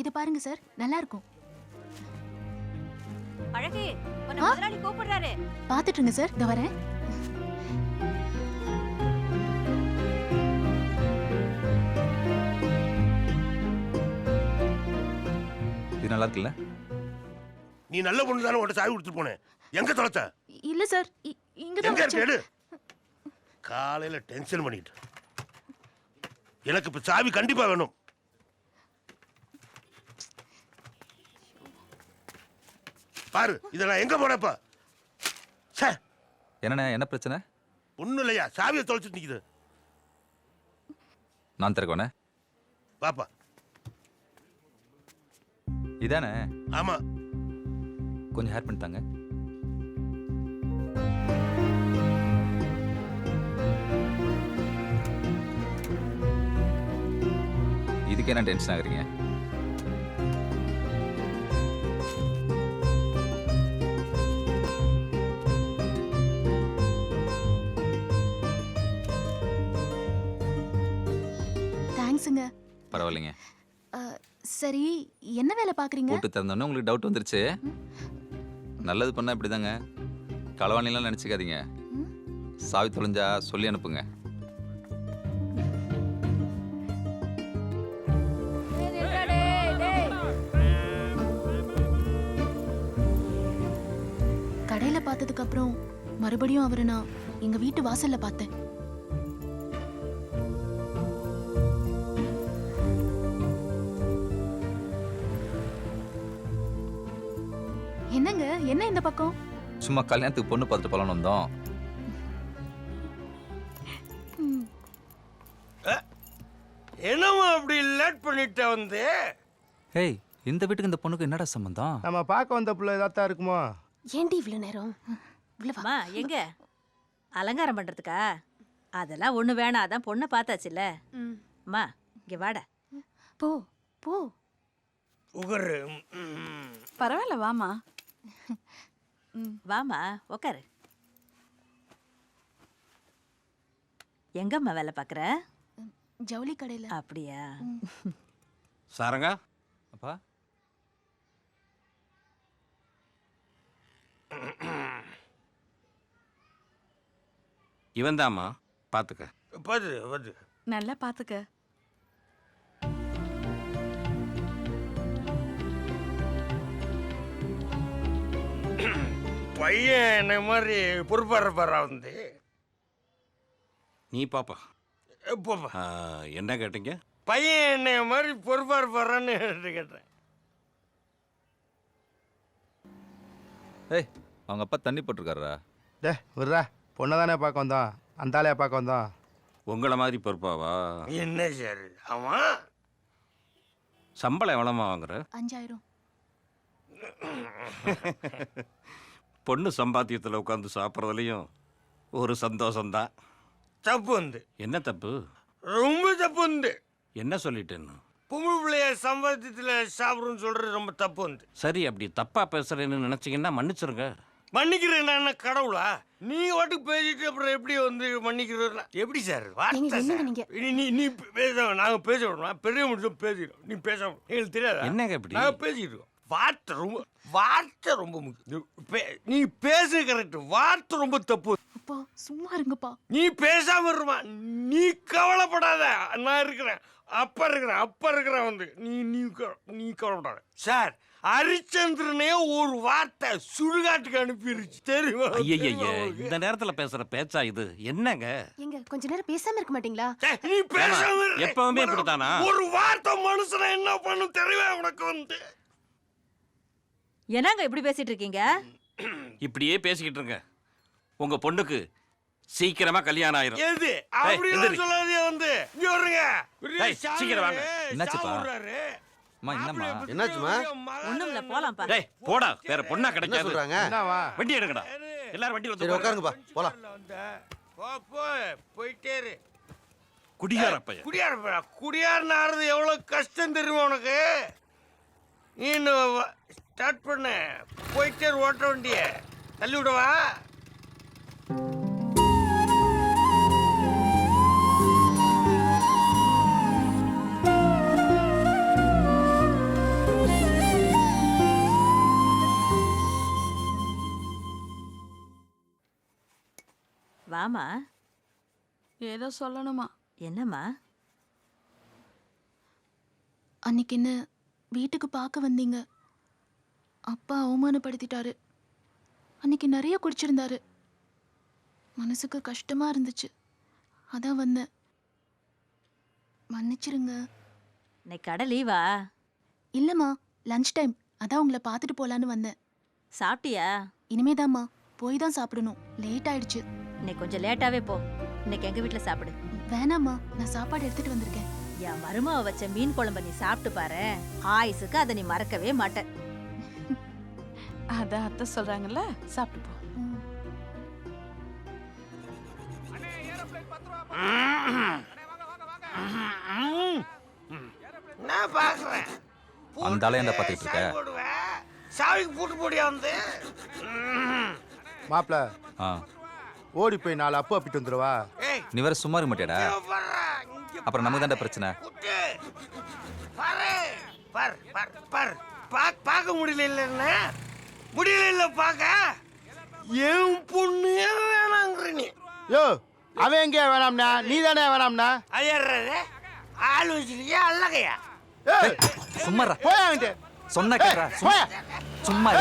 இது பாருங்க சார், நல்லா இருக்கும். அழகே, உன்னை முதலாளி கூப்பிடுறாரு. பார்த்துட்டு இருங்க சார், இதோ வரேன். இது நல்லா இருக்குல்ல? நீ நல்ல பொண்ணு தானே, உன்கிட்ட சாவி கொடுத்துட்டு போனேன். எங்க தொலைச்ச? இல்ல சார், இங்க தான் எங்க இருக்கு? வச்சேன். எடு. காலையில டென்ஷன் பண்ணிட்டு. எனக்கு இப்ப சாவி கண்டிப்பா வேணும். பாரு, இத நான் எங்க போனப்ப? சார், என்னண்ணே, என்ன பிரச்சனை? ஒண்ணும் இல்லையா, சாவியை தொலைச்சிட்டு நிக்குது. நான் திறக்கோண்ணே. பாப்பா. இதானே? ஆமா. கொஞ்சம் ஹேர் பண்ணி தாங்க. இதுக்கு என்ன டென்ஷன் ஆகுறீங்க? தேங்க்ஸுங்க. பரவாயில்லைங்க. சரி, என்ன வேலை பாக்குறீங்க? போட்டு திறந்தோன்னே உங்களுக்கு டவுட் வந்துருச்சு. நல்லது பண்ணா இப்படிதாங்க. களவாணிலாம் நினச்சிக்காதீங்க. சாவி தொலைஞ்சா சொல்லி அனுப்புங்க. கடையில பார்த்ததுக்கு அப்புறம் மறுபடியும் அவரை நான் எங்க வீட்டு வாசல்ல பார்த்தேன். என்னங்க, என்ன இந்த பக்கம்? சும்மா கல்யாணத்துக்கு பொண்ணு பார்த்துட்டு போலான்னு வந்தோம். என்னமோ அப்படி லேட் பண்ணிட்ட வந்து? ஹேய், இந்த வீட்டுக்கு இந்த பொண்ணுக்கு என்னடா சம்பந்தம்? நம்ம பார்க்க வந்த புள்ள ஏதாத்தா இருக்குமோ? ஏண்டி இவ்வளவு நேரம்? அம்மா, எங்க அலங்காரம் பண்றதுக்கா? அதெல்லாம் ஒண்ணு வேணாம், அதான் பொண்ணை பார்த்தாச்சுல்ல. அம்மா, இங்க வாடா. போ போ. உகரு பரவாயில்ல வாமா. வாமா உக்காரு. எங்கம்மா வேலை பார்க்குற? ஜவுளி கடையில. அப்படியா? சாரங்கா, அப்பா இவன் தாம்மா, பார்த்துக்க. பார்த்து நல்லா பாத்துக்க. பையன் என்ன மாதிரி பொறுப்பாடுறப்பாரா வந்து நீ பாப்பா. போப்பா. என்ன கேட்டீங்க? பையன் என்ன மாதிரி பொறுப்பாடுப்பாரான்னு கேட்டேன். ஏய் அவங்க அப்பா தண்ணி போட்டிருக்காரா? டே விட்றா, பொண்ணை தானே பார்க்க வந்தோம், அந்த ஆளையா பார்க்க வந்தோம். உங்களை மாதிரி பொறுப்பாவா? என்ன சார் ஆமா? சம்பளம் எவ்வளோமா வாங்குற? 5000. பொண்ணு சம்பாத்தியத்தில் உட்காந்து சாப்பிட்றதுலையும் ஒரு சந்தோஷம்தான். தப்பு வந்து என்ன தப்பு? ரொம்ப தப்பு வந்து. என்ன சொல்லிட்டேன்னு? பொம்பளை பிள்ளைய சம்பாத்தியத்தில் சாப்பிடுன்னு சொல்றது ரொம்ப தப்பு வந்து. சரி, அப்படி தப்பா பேசுறேன்னு நினைச்சீங்கன்னா மன்னிச்சிருங்க. மன்னிக்கிறேன் என்ன கடவுளா? நீங்க வாட்டுக்கு பேசிட்டு அப்புறம் எப்படி வந்து மன்னிக்கிறதுல எப்படி சார்? வார்த்தை சார். நீ பேச, நாங்க பேச விடணும், பெரிய முடிச்சும் பேசிடுறோம். நீ பேச எங்களுக்கு தெரியாது. என்னங்க இப்படி? நாங்க பேசிட்டு இருக்கோம். வார்த்தை ரொம்ப முக்கியம். நீ பேசு கரெக்ட், வார்த்தை ரொம்ப தப்பு. அப்பா சும்மா இருங்கப்பா. நீ பேசாம இருமா, நீ கவலைப்படாத, நான் இருக்கிறேன், அப்ப இருக்கிறேன் வந்து நீ கவலைப்படாத சார். ஹரிச்சந்திரனே ஒரு வார்த்தை சுடுகாட்டுக்கு அனுப்பிடுச்சு தெரியுமா? ஐயய்ய, இந்த நேரத்துல பேசுற பேச்சா இது? என்னங்க எங்க கொஞ்ச நேரம் பேசாம இருக்க மாட்டீங்களா? நீ பேசாம எப்பவுமே இப்படித்தானா? ஒரு வார்த்தை மனுஷனை என்ன பண்ணும் தெரியுமா உனக்கு வந்து? என்னங்க இப்படி பேசிட்டு இருக்கீங்க? இப்படியே பேசிக்கிட்டு இருங்க, உங்க பொண்ணுக்கு சீக்கிரமா கல்யாணம் ஆயிரும். எது அப்படி சொல்லாதே வந்து இங்க வருங்க. சீக்கிரம் வாங்க. என்னாச்சுப்பா? அம்மா என்னம்மா? என்னாச்சுமா? ஒண்ணுமில்ல, போலாம்ப்பா. டேய் போடா, வேற பொண்ணா கிடைக்காது. சொல்றாங்க? என்னவா? வண்டி எடுங்கடா, எல்லாரும் வண்டியில சரி உட்காருங்கப்பா, போலாம். போயிட்டே இரு. குடியார பையன். குடியார் நாடுறது எவ்வளவு கஷ்டம் தெரியுமா உனக்கு? நீ ஸ்டார்ட் பண்ண போயிட்டே ஓட்ட வண்டிய தள்ளி விடவா? வாமா. ஏதோ சொல்லணுமா? என்னம்மா? அன்னைக்கு என்ன வீட்டுக்கு பார்க்க வந்தீங்க, அப்பா அவமானப்படுத்திட்டாரு. அன்னைக்கு நிறைய குடிச்சிருந்தாரு, மனசுக்கு கஷ்டமா இருந்துச்சு, அதான் வந்தேன். மன்னிச்சிருங்க. இன்னைக்கு கடை லீவா? இல்லம்மா, லஞ்ச் டைம், அதான் உங்களை பார்த்துட்டு போலான்னு வந்தேன். சாப்பிட்டியா? இனிமேதாம்மா, போய் தான் சாப்பிடணும், லேட் ஆயிடுச்சு. இன்னைக்கு கொஞ்சம் லேட்டாவே போ, இன்னைக்கு எங்க வீட்டுல சாப்பிடு. வேணாம்மா, நான் சாப்பாடு எடுத்துட்டு வந்திருக்கேன். என் மருமாவை வச்ச மீன் குழம்பு நீ சாப்பிட்டு பாரு, ஆயுசுக்கு அதை நீ மறக்கவே மாட்ட. அதான் அத்தை சொல்றாங்கல்ல, சாப்பிட்டு போ. நான் பாக்குறேன். அந்த ஆளை என்ன பார்த்துட்டு இருக்க? சாவிக்கு பூட்டு போடியா வந்து? மாப்பிள, ஆ ஓடி போய் 4 அப்பு அப்பிட்டு வந்துருவா. நீ வேற சும்மா இருக்க மாட்டேடா, அப்புறம் நமக்கு தான்டா பிரச்சனை. பார்க்க முடியல, முடியல பார்க்க. என் பொண்ணு வேணாங்கிற நீ. யோ, அவன் எங்கே வேணாம்னா? நீ தானே வேணாம்னா? ஐயர்றது ஆள் வச்சிருக்கியா அல்லகையா? சும்மா போயாங்கிட்டு சொன்ன கேட்றா, சும்மா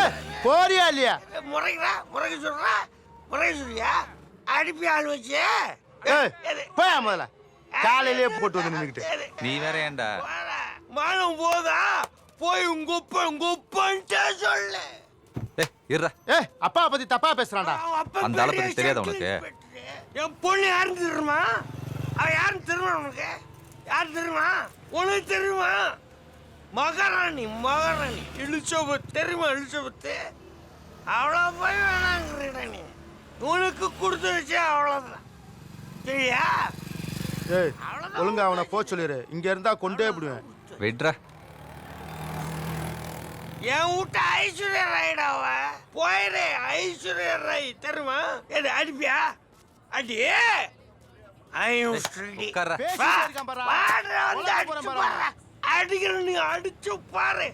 போறியா இல்லையா? முறைக்கு சொல்றியா? அடிப்பி ஆள் வச்சு போயா முதல்ல, காலையிலேயே போட்டு வந்து நின்றுக்கிட்டு. நீ வேற ஏன்டா? மானம் போதா? போய் உங்க ஒப்பன்ட்டே சொல்லு. இருடா. அப்பா பத்தி தப்பா பேசுறான்டா. அந்த ஆளை பத்தி தெரியாத உனக்கு? என் பொண்ணு யாருன்னு தெரியுமா? அவ யாருன்னு தெரியுமா உனக்கு? யாரு தெரியுமா? உனக்கு தெரியுமா? மகாராணி எலிசபெத் தெரியுமா? எலிசபெத் அவ்வளோ போய் வேணாங்கிறீடா நீ. உனக்கு கொடுத்து வச்சா அவ்வளோதான், சரியா? ஒழுங்கா அவனை போ சொல்லிடு, இங்க இருந்தா கொண்டே விடுவேன். வெயிட்ரா. என் வீட்டு ஐஸ்வர்யா ராய்டாவ போயிரு. ஐஸ்வர்யா ராய் தெரியுமா? எது அடிப்பியா? அடி அடிக்கிற நீ அடிச்சு பாரு.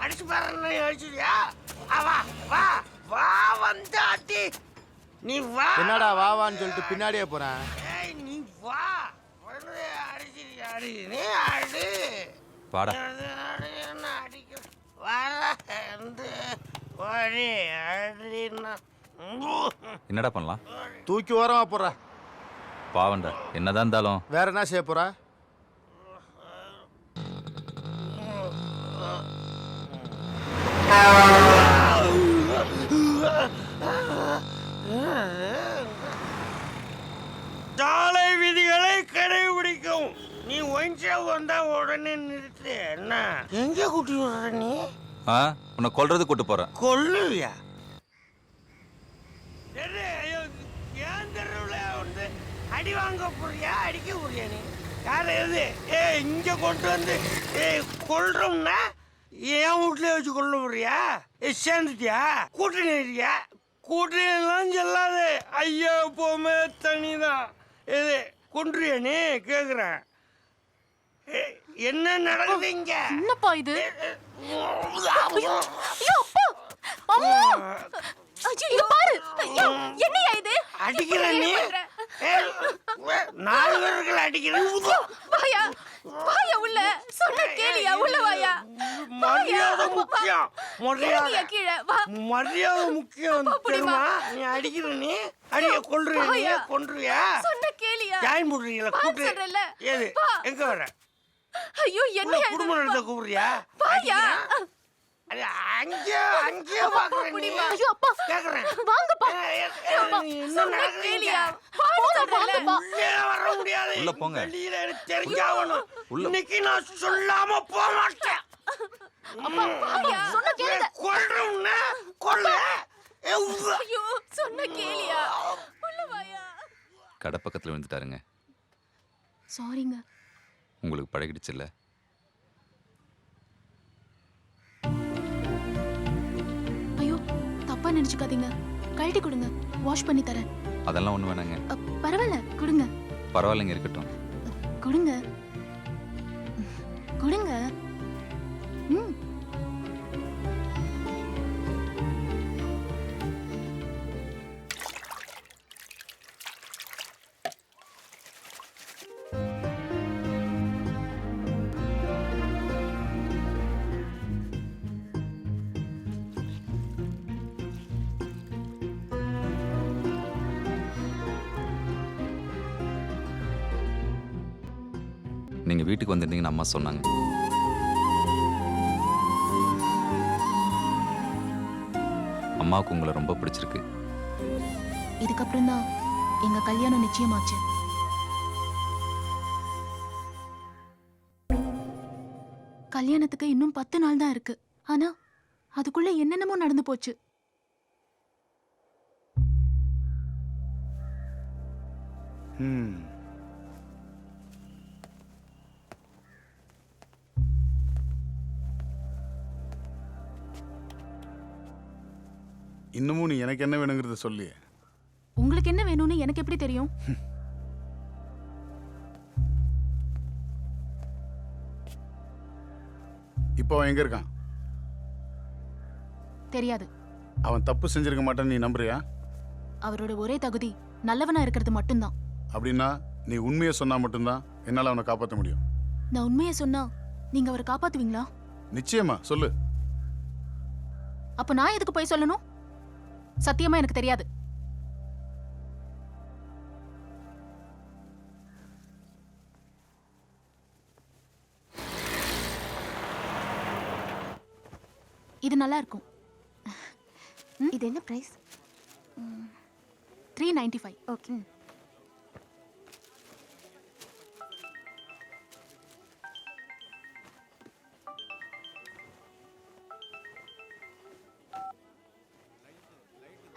அடிச்சு பாரு ஐஸ்வர்யா. வா வா வா வந்து அடி. நீ வா. என்னடா வாவான்னு சொல்லிட்டு பின்னாடியே போறேன். ஏய் நீ வா. அடிச்சு அடி. நீ அடி. வாடா. அடிக்க வர ஒரே அடினா. என்னடா பண்ணலாம்? தூக்கி ஓரமா போற. பாவண்டா, என்னதான் இருந்தாலும். வேற என்ன செய்ய போற? சாலை விதிகளை கடைபிடிக்கும். நீ ஒன்சா வந்தா உடனே நிறுத்து. என்ன எங்க கூட்டி வர்ற நீ? உன்னை கொல்றது கூட்டு போறேன். கொல்லுவியா? ஏன் தெருவுல வந்து அடி வாங்க போறியா? அடிக்க போறியா நீ? யார் எது? இங்க கொண்டு வந்து கொல்றோம்னா என் வீட்லயே வச்சு கொல்ல போறியா? சேர்ந்துட்டியா? கூட்டணியா? கூட்டணிலாம் சொல்லாது. ஐயா போமே தனிதான். எது கொன்றியா நீ? கேக்குறேன். என்ன நடக்குது இங்க? என்னப்பா இது? ஐயோ அப்பா அம்மா. ஐயோ இங்க பாரு. ஐயோ என்னையா இது? அடிக்கிற நீ? 4 பேருக்கு அடிக்கிறேன். வாயா வாயா உள்ள. சொன்ன கேளியா? உள்ள வாயா. மரியாதை முக்கியம். மரியாதை கீழே வா. மரியாதை முக்கியம் தெரியுமா? நீ அடிக்கிற நீ? அடிய கொல்றியா நீ? கொன்றியா? சொன்ன கேளியா? ஜாயின் போடுறீங்களா? கூட்டு ஏது? எங்க வர? ஐயோ என்ன குடும்ப நடத்த கூப்பிடுறியா? வாயா. அங்கே பாக்குறேன். ஐயோ அப்பா கேக்குறேன். வாங்கப்பா. என்ன நடக்குதுயா? வர முடியாது. உள்ள போங்க. வெளியில எனக்கு தெரிஞ்சாகணும். இன்னைக்கு நான் சொல்லாம போக மாட்டேன். அப்பா வாயா. சொன்ன கேளுங்க. கொல்றோம்னா கொல்ல. ஐயோ சொன்ன கேளியா? உள்ள வாயா. கடை பக்கத்துல விழுந்துட்டாருங்க. சாரிங்க. உங்களுக்கு பழகிடுச்சுல்ல? ஐயோ தப்பா நினைச்சுக்காதீங்க. கழட்டி கொடுங்க, வாஷ் பண்ணி தரேன். அதெல்லாம் ஒண்ணு வேணாங்க. பரவாயில்ல கொடுங்க. பரவாயில்லைங்க, இருக்கட்டும். கொடுங்க கொடுங்க. ம். நீங்க வீட்டுக்கு வந்திருந்தீங்கன்னு அம்மா சொன்னாங்க. அம்மாவுக்கு உங்களை ரொம்ப பிடிச்சிருக்கு. இதுக்கப்புறம் தான் எங்க கல்யாணம் நிச்சயமாச்சு. கல்யாணத்துக்கு இன்னும் 10 நாள் தான் இருக்கு. ஆனா அதுக்குள்ள என்னென்னமோ நடந்து போச்சு. இன்னமும் நீ எனக்கு என்ன வேணுங்கிறத சொல்லி. உங்களுக்கு என்ன வேணும்னு எனக்கு எப்படி தெரியும்? இப்போ அவன் எங்க இருக்கான்? தெரியாது. அவன் தப்பு செஞ்சிருக்க மாட்டான்னு நீ நம்புறியா? அவரோட ஒரே தகுதி நல்லவனா இருக்கிறது மட்டும்தான். அப்படின்னா நீ உண்மையை சொன்னா மட்டும்தான் என்னால அவனை காப்பாற்ற முடியும். நான் உண்மையை சொன்னா நீங்க அவரை காப்பாத்துவீங்களா? நிச்சயமா சொல்லு. அப்ப நான் எதுக்கு போய் சொல்லணும்? சத்தியமா எனக்கு தெரியாது. இது நல்லா இருக்கும். இது என்ன பிரைஸ்? 395. ஓகே.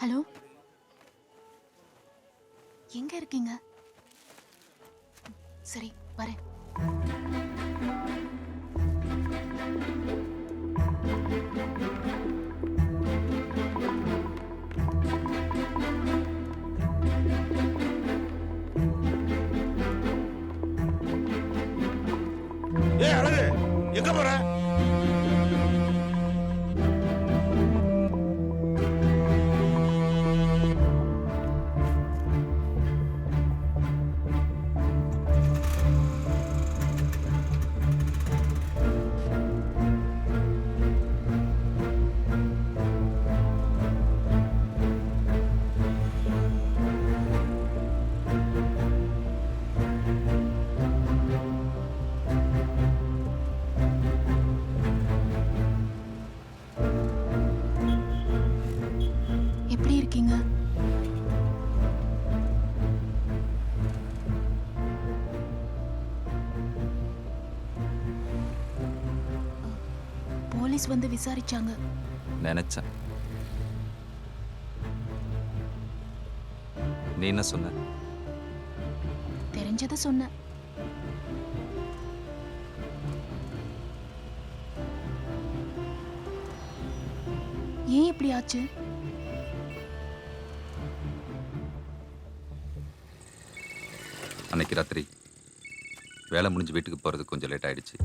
ஹலோ, எங்க இருக்கீங்க? சரி வரேன். எங்க போற? எப்படி இருக்கீங்க? போலீஸ் வந்து விசாரிச்சாங்க. நினைச்சேன். நீ என்ன சொன்ன? தெரிஞ்சதை சொன்னேன். ஏன் இப்படி ஆச்சு? அன்னைக்கு ராத்திரி வேலை முடிஞ்சு வீட்டுக்கு போகிறதுக்கு கொஞ்சம் லேட் ஆயிடுச்சு.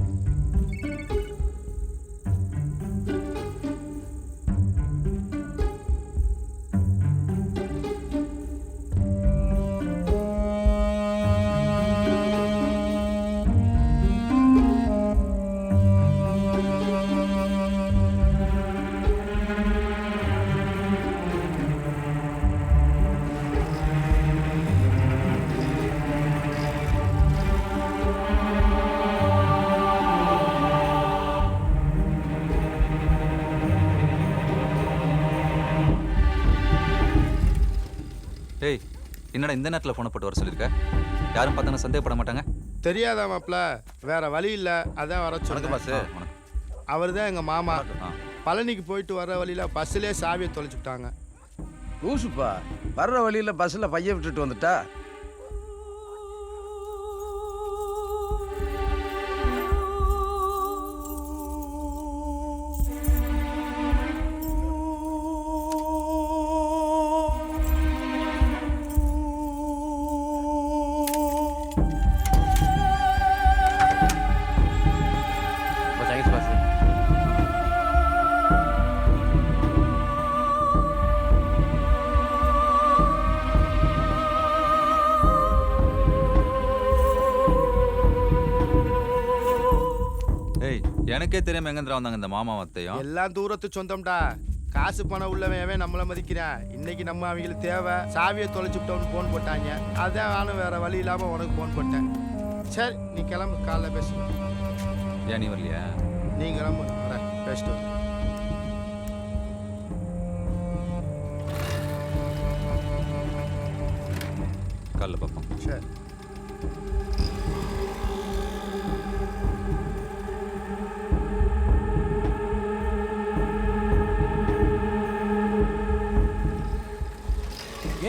ஏய், என்னடா இந்த நேரத்தில் ஃபோனை போட்டு வர சொல்லியிருக்க? யாரும் பார்த்தாலும் சந்தேகப்பட மாட்டாங்க? தெரியாதா மாப்ள? வேற வழி இல்ல, அதான் வர வணக்கம் பாஸ். சொன்னேன். அவர் தான் எங்க மாமா. பழனிக்கு போயிட்டு வர வழியில பஸ்ஸிலே சாவியை தொலைச்சுட்டாங்க. லூசுப்பா, வர்ற வழியில பஸ்ல பைய விட்டுட்டு வந்துட்டா. ஏய், எனக்கே தெரியாம எங்க வந்தாங்க இந்த மாமா வத்தையும். எல்லாம் தூரத்து சொந்தம்டா. காசு பணம் உள்ளவன் நம்மள மதிக்கிறான். இன்னைக்கு நம்ம அவங்களுக்கு தேவை. சாவியை தொலைச்சுட்டோம்னு போன் போட்டாங்க. அதான் நானும் வேற வழி இல்லாம உனக்கு போன் போட்டேன். சரி, நீ கிளம்பு, காலைல பேசுவோம். ஏன் நீ வரலையா? நீ கிளம்பு, வரேன், பேசிட்டு வரேன். காலைல பார்ப்போம். சரி.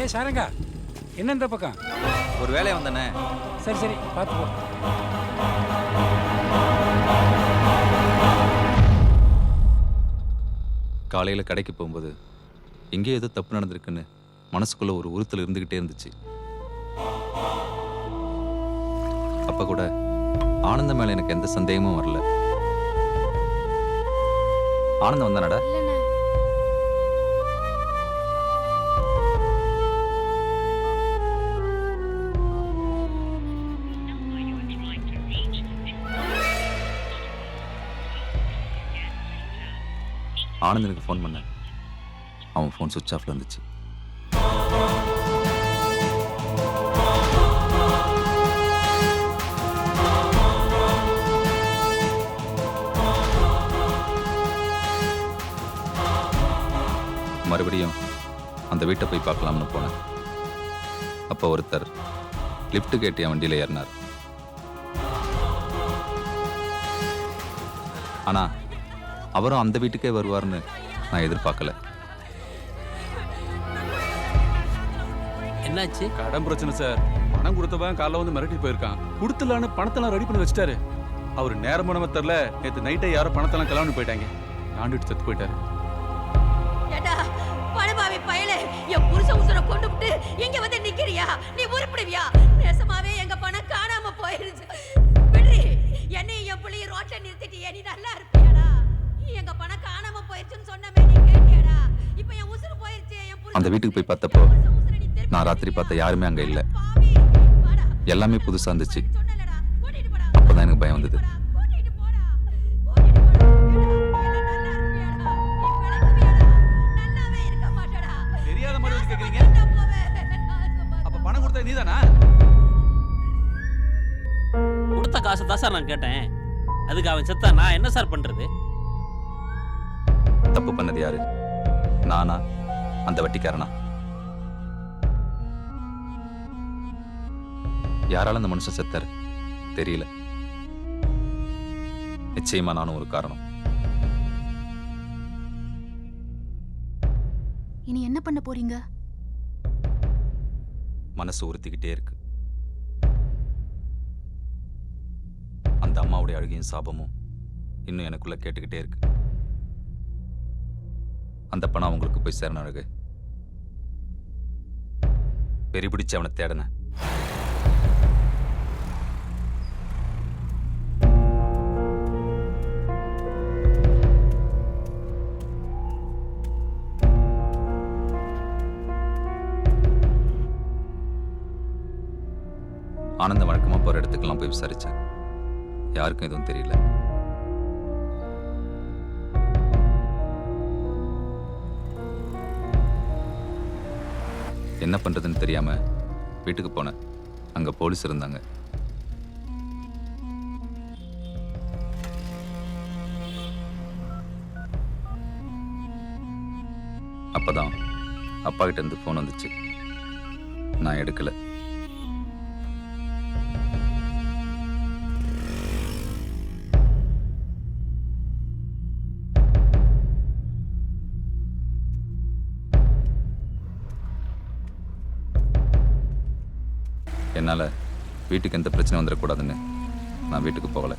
ஏ சாரங்கா, என்ன இந்த பக்கம்? ஒரு வேலையை வந்தானே. சரி சரி, பார்த்து போ. காலையில் கடைக்கு போகும்போது எங்கேயோ ஏதோ தப்பு நடந்திருக்குன்னு மனசுக்குள்ள ஒரு உறுத்தல் இருந்துக்கிட்டே இருந்துச்சு. அப்போ கூட ஆனந்தம் மேலே எனக்கு எந்த சந்தேகமும் வரல. ஆனந்தம் வந்தானடா? ஆனந்தனுக்கு ஃபோன் பண்ணேன். அவன் ஃபோன் சுவிட்ச் ஆஃப்ல இருந்துச்சு. மறுபடியும் அந்த வீட்டை போய் பார்க்கலாம்னு போனேன். அப்போ ஒருத்தர் லிஃப்ட் கேட்டு என் வண்டியில் ஏறினார். ஆனா அவரும் அந்த வீட்டுக்கே வருவார்னு நான் எதிர்பார்க்கல. என்னாச்சு? கடன் பிரச்சனை சார். பணம் கொடுத்தவன் காலைல வந்து மிரட்டி போயிருக்கான். கொடுத்துலான்னு பணத்தெல்லாம் ரெடி பண்ணி வச்சுட்டாரு. அவர் நேரம் போனவ தெரியல, நேற்று நைட்டே யாரோ பணத்தெல்லாம் கிளம்பி போயிட்டாங்க. நாண்டுட்டு செத்து போயிட்டாரு. ஏடா பணபாவி பயலே, என் புருஷன் உசுரை கொண்டு விட்டு இங்க வந்து நிக்கிறியா? நீ உருப்பிடுவியா? நேசமாவே எங்க பணம் காணாம போயிருச்சு. விடுறி, என்னையும் என் பிள்ளையும் ரோட்ல நிறுத்திட்டியே, நீ நல்லா இருப்பியாடா? எங்க பணம் காணாம போயிருச்சுன்னு சொன்னமே, நீ கேட்டியாடா? இப்போ என் உசுறு போயிருச்சு, என் புருஷன் அந்த வீட்டுக்கு போய் பார்த்தப்போ உசுரை நீ திருப்பி நான் ராத்திரி பார்த்த யாருமே அங்கே இல்லை. பாவி. வாடா, எல்லாமே புதுசாக இருந்துச்சு. சொன்னலடா, கூட்டிட்டு போடா. அப்போதான் எனக்கு பயம் வந்தது. கூட்டிட்டு போடா. கூட்டிட்டு போடா. ஏடா, நீ எல்லாம் நல்லா இருப்பியாடா? நீ விளங்குவியாடா? நல்லாவே இருக்க மாட்டடா. தெரியாத மாதிரி வந்து கேக்குறீங்க. நான் போவேன். நான் சும்மா அப்ப பணம் கொடுத்தா நீதானா? கொடுத்த காசை தான் சார் நான் கேட்டேன். அதுக்கு அவன் செத்தா நான் என்ன சார் பண்றது? தப்பு பண்ணது யாரு? நானா, அந்த வட்டிக்காரனா? யாரால அந்த மனுஷன் செத்தாரு தெரியல. நிச்சயமா நானும் ஒரு காரணம். இனி என்ன பண்ண போறீங்க? மனசு உறுத்திக்கிட்டே இருக்கு. அந்த அம்மாவுடைய அழுகையும் சாபமும் இன்னும் எனக்குள்ள கேட்டுக்கிட்டே இருக்கு. அந்த பணம் அவங்களுக்கு போய் சேரணும் அழகு. பெரி பிடிச்சு அவனை தேடினேன். ஆனந்த வழக்கமா போற இடத்துக்கெல்லாம் போய் விசாரிச்சேன். யாருக்கும் எதுவும் தெரியல. என்ன பண்றதுன்னு தெரியாம வீட்டுக்கு போனேன். அங்க போலீஸ் இருந்தாங்க. அப்பதான் அப்பா கிட்ட இருந்து போன் வந்துச்சு. நான் எடுக்கல. என்னால் வீட்டுக்கு எந்த பிரச்சனை வந்துடக்கூடாதுன்னு நான் வீட்டுக்கு போகலை.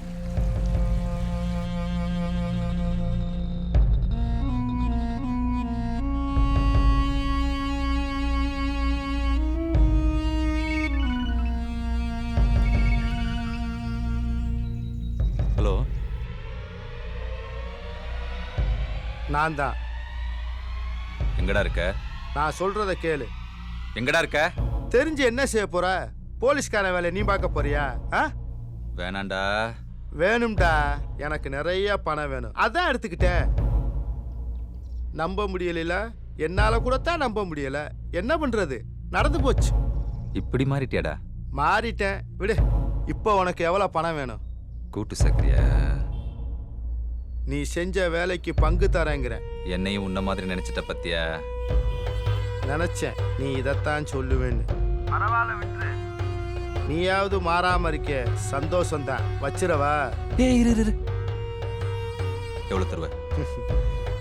ஹலோ, நான் தான். எங்கடா இருக்க? நான் சொல்றத கேளு. எங்கடா இருக்க? தெரிஞ்சு என்ன செய்ய போற? போலீஸ்கார வேலை நீ பார்க்க போறியா? வேணாண்டா. வேணும்டா. எனக்கு நிறைய பணம் வேணும், அதான் எடுத்துக்கிட்டேன். நம்ப முடியல, என்னால கூட தான் நம்ப முடியல. என்ன பண்றது? நடந்து போச்சு. இப்படி மாறிட்டியாடா? மாறிட்டேன், விடு. இப்போ உனக்கு எவ்வளவு பணம் வேணும்? கூட்டு சக்கரியா? நீ செஞ்ச வேலைக்கு பங்கு தரேங்கிற. என்னையும் உன்ன மாதிரி நினைச்சிட்ட பத்தியா? நினைச்சேன் நீ இதைத்தான் சொல்லுவேன்னு. பரவாயில்ல, விட்டு. நீயாவது மாறாம இருக்க, சந்தோஷம்தான். வச்சிரவா? எவ்வளவு தருவ?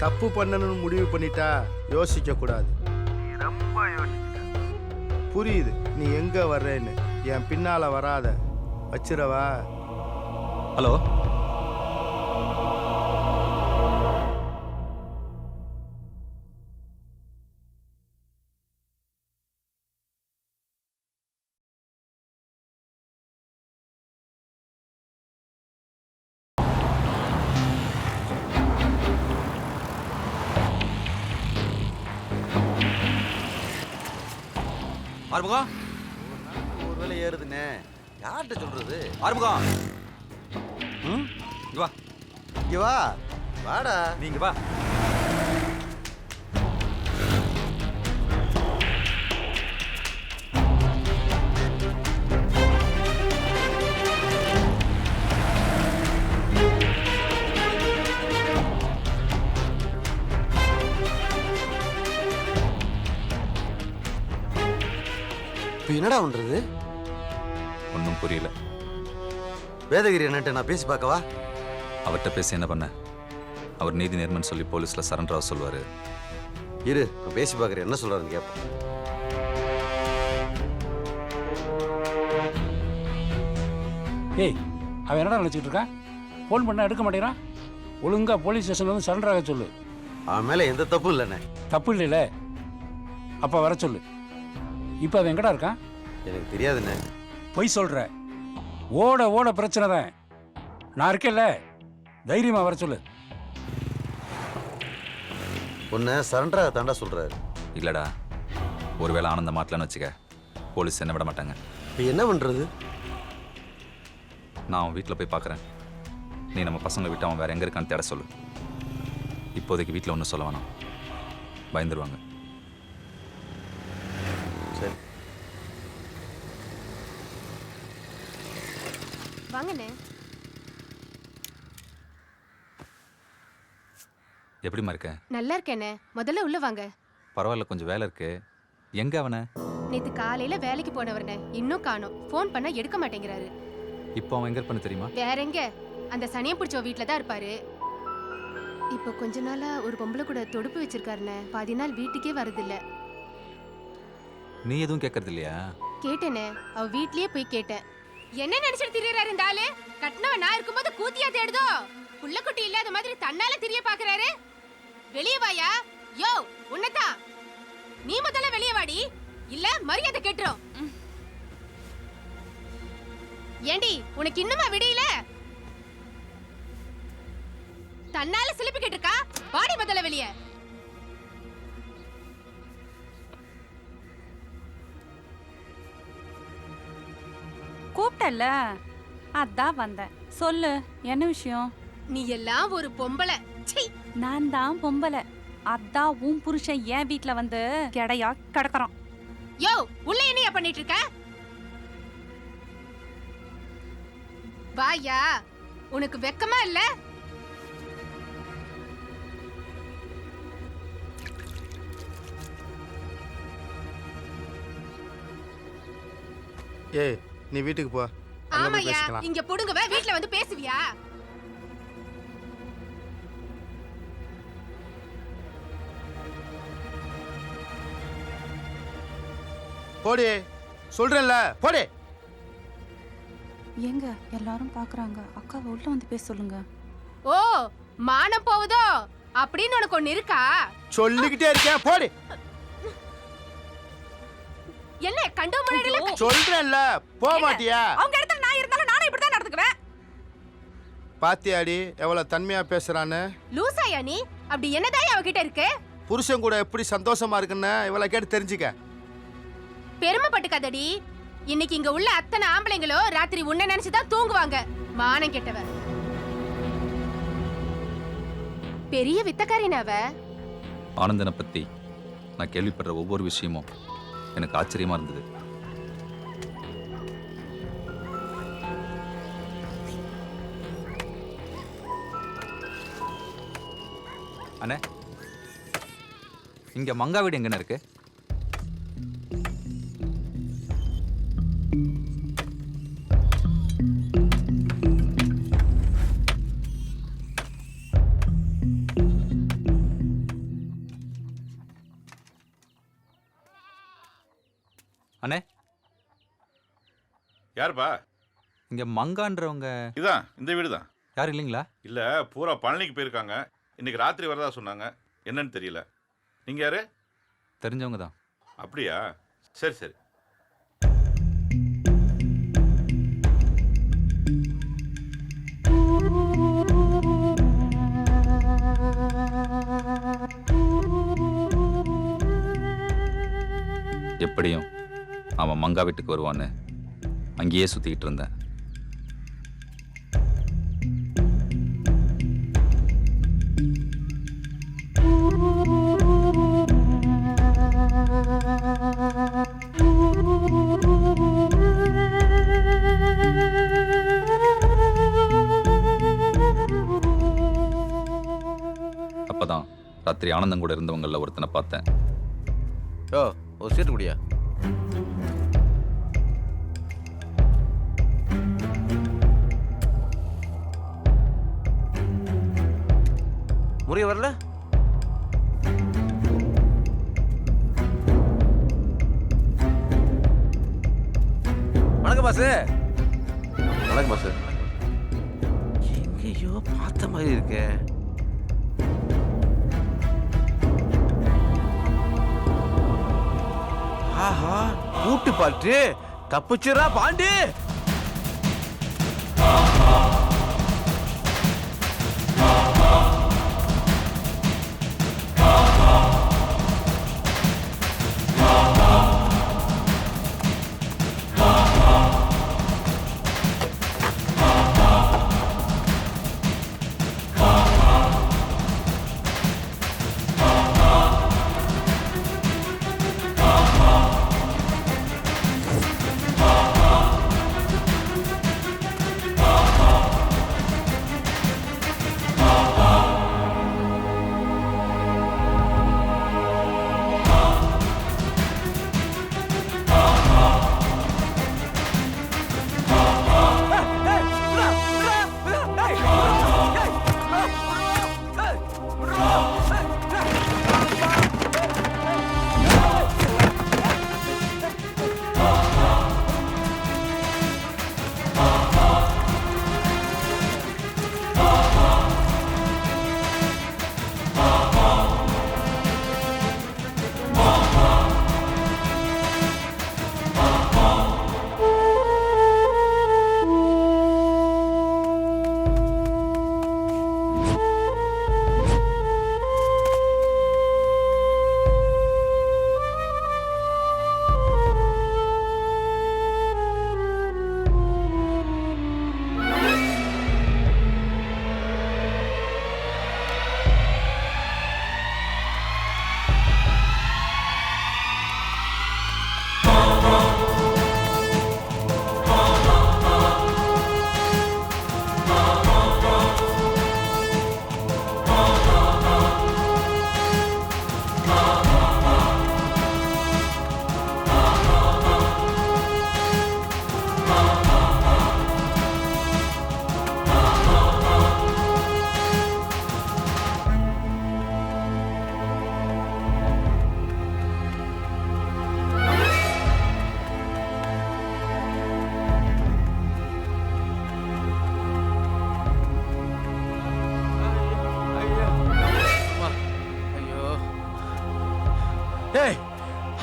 தப்பு பண்ணணும்னு முடிவு பண்ணிட்டா யோசிக்க கூடாது. ரொம்ப யோசிக்க. புரியுது நீ எங்க வர்றேன்னு. என் பின்னால வராத. வச்சிரவா? ஹலோ, ஆறுமுகம். ஒரு வேலை ஏறுதுண்ணே. யார்கிட்ட சொல்றது? ஆறுமுகம், இங்க வா. இங்க வா. வாடா. நீங்க வா. என்னடா பண்றது? ஒன்றும் புரியல. வேதகிரி அண்ணன்ட்ட நான் பேசி பார்க்கவா? அவர்கிட்ட பேசி என்ன பண்ண? அவர் நீதி நேர்மன் சொல்லி போலீஸ்ல சரண்டர் ஆக சொல்லுவாரு. இரு, நான் பேசி பார்க்குறேன். என்ன சொல்றாருன்னு கேட்பேன். ஏய், அவன் என்னடா நினச்சிட்டு இருக்கான்? ஃபோன் பண்ணால் எடுக்க மாட்டேங்கிறான். ஒழுங்கா போலீஸ் ஸ்டேஷன்ல வந்து சரண்டர் ஆக சொல்லு. அவன் மேலே எந்த தப்பும் இல்லைண்ணே. தப்பு இல்லைல்ல? அப்போ வர சொல்லு. இப்போ அவன் எங்கடா இருக்கான்? எனக்கு தெரியாதுண்ணே. பொய் சொல்கிற. ஓட ஓட பிரச்சனை தான். நான் இருக்கேன்ல, தைரியமா வர சொல்லு. உன்னை சரண்டராக தாண்டா சொல்றாரு. இல்லடா, ஒருவேளை ஆனந்த மாட்டலன்னு வச்சுக்க, போலீஸ் என்ன விட மாட்டாங்க. இப்போ என்ன பண்றது? நான் அவன் வீட்டில் போய் பார்க்குறேன். நீ நம்ம பசங்களை விட்டு அவன் வேற எங்கே இருக்கான்னு தேட சொல்லு. இப்போதைக்கு வீட்டில் ஒன்றும் சொல்ல வேணாம், பயந்துருவாங்க. சரி. வாங்கண்ணே. எப்படிம்மா இருக்க? நல்லா இருக்கேண்ணே. முதல்ல உள்ள வாங்க. பரவாயில்ல, கொஞ்சம் வேலை இருக்கு. எங்க அவனை? நேத்து காலையில வேலைக்கு போனவர்னே இன்னும் காணோம். ஃபோன் பண்ணா எடுக்க மாட்டேங்கிறாரு. இப்போ அவன் எங்க இருப்பான்னு தெரியுமா? வேற எங்க? அந்த சனியம் பிடிச்ச வீட்ல தான் இருப்பாரு. இப்போ கொஞ்ச நாளா ஒரு பொம்பளை கூட தொடுப்பு வச்சிருக்காருண்ணே. பாதி நாள் வீட்டுக்கே வரதில்ல. நீ எதுவும் கேட்கறது இல்லையா? கேட்டேனே, அவ வீட்லயே போய் கேட்டேன். என்ன நினைச்சிட்டு திரியறாரு இந்த ஆளு? கட்டினவன் நான் இருக்கும்போது கூத்தியா தேடுதோ? புள்ள குட்டி இல்லாத மாதிரி தன்னால திரிய பாக்குறாரு. வெளியே வாயா. யோ உன்னதான். நீ முதல்ல வெளியே வாடி, இல்ல மரியாதை கெட்டுரும். ஏண்டி உனக்கு இன்னுமா விடியல? தன்னால சிலிப்பிக்கிட்டு இருக்கா. வாடி முதல்ல வெளியே. கூப்பிட்டல்ல, அதான் வந்தேன். சொல்லு, என்ன விஷயம்? நீ எல்லாம் ஒரு பொம்பளை. சீ. நான் தான் பொம்பளை. அதான் உன் புருஷன் என் வீட்ல வந்து கிடையா கிடக்குறான். யோ உள்ள என்னையா பண்ணிட்டு இருக்க? வாயா, உனக்கு வெக்கமா இல்ல? ஏய், நீ வீட்டுக்கு போ. ஆமாயா, இங்க புடுங்கவே வீட்ல வந்து பேசுவியா? போடி, சொல்றேன்ல, போடி. எங்க எல்லாரும் பாக்குறாங்க, அக்காவை உள்ள வந்து பேச சொல்லுங்க. ஓ, மானம் போகுதோ அப்படின்னு உனக்கு ஒண்ணு இருக்கா? சொல்லிக்கிட்டே இருக்கேன், போடி. என்ன கண்டு முன்னாடில சொல்றேன்ல, போக மாட்டியா? அவங்க இடத்துல நான் இருந்தாலும் நானும் இப்படி தான் நடந்துக்குவேன். பாத்தியாடி எவ்வளவு தன்மையா பேசுறான்னு? லூசாயா நீ? அப்படி என்னதான் அவகிட்ட இருக்கு? புருஷன் கூட எப்படி சந்தோஷமா இருக்குன்னு இவளை கேட்டு தெரிஞ்சுக்க. பெருமைப்பட்டுக்காதடி. இன்னைக்கு இங்க உள்ள அத்தனை ஆம்பளைங்களோ ராத்திரி உன்னை நினைச்சுதான் தூங்குவாங்க. மானம் கெட்டவ. பெரிய வித்தக்காரினாவ. ஆனந்தனை பத்தி நான் கேள்விப்படுற ஒவ்வொரு விஷயமும் எனக்கு ஆச்சரியமா இருந்தது. அண்ணே, இங்க மங்கா வீடு எங்கன்னு இருக்கு? அண்ணே, யாருப்பா? இங்க மங்கான்றவங்க இதான் இந்த வீடு தான். யாரும் இல்லைங்களா? இல்ல, பூரா பழனிக்கு போயிருக்காங்க. இன்னைக்கு ராத்திரி வரதா சொன்னாங்க. என்னன்னு தெரியல. நீங்க யாரு? தெரிஞ்சவங்க தான். அப்படியா? சரி சரி. எப்படியும் அவன் மங்கா வீட்டுக்கு வருவான்னு அங்கேயே சுத்திக்கிட்டு இருந்தேன். அப்பதான் ராத்திரி ஆனந்தம் கூட இருந்தவங்கள ஒருத்தனை பார்த்தேன். ஓ, ஒரு சீட்டு குடியா. முறிய வரல? வணக்கம் பாஸ். வணக்கம் பாஸ். எங்கேயோ பார்த்த மாதிரி இருக்கே. ஆஹா, கூட்டு பாட்டு தப்புச்சுரா பாண்டி.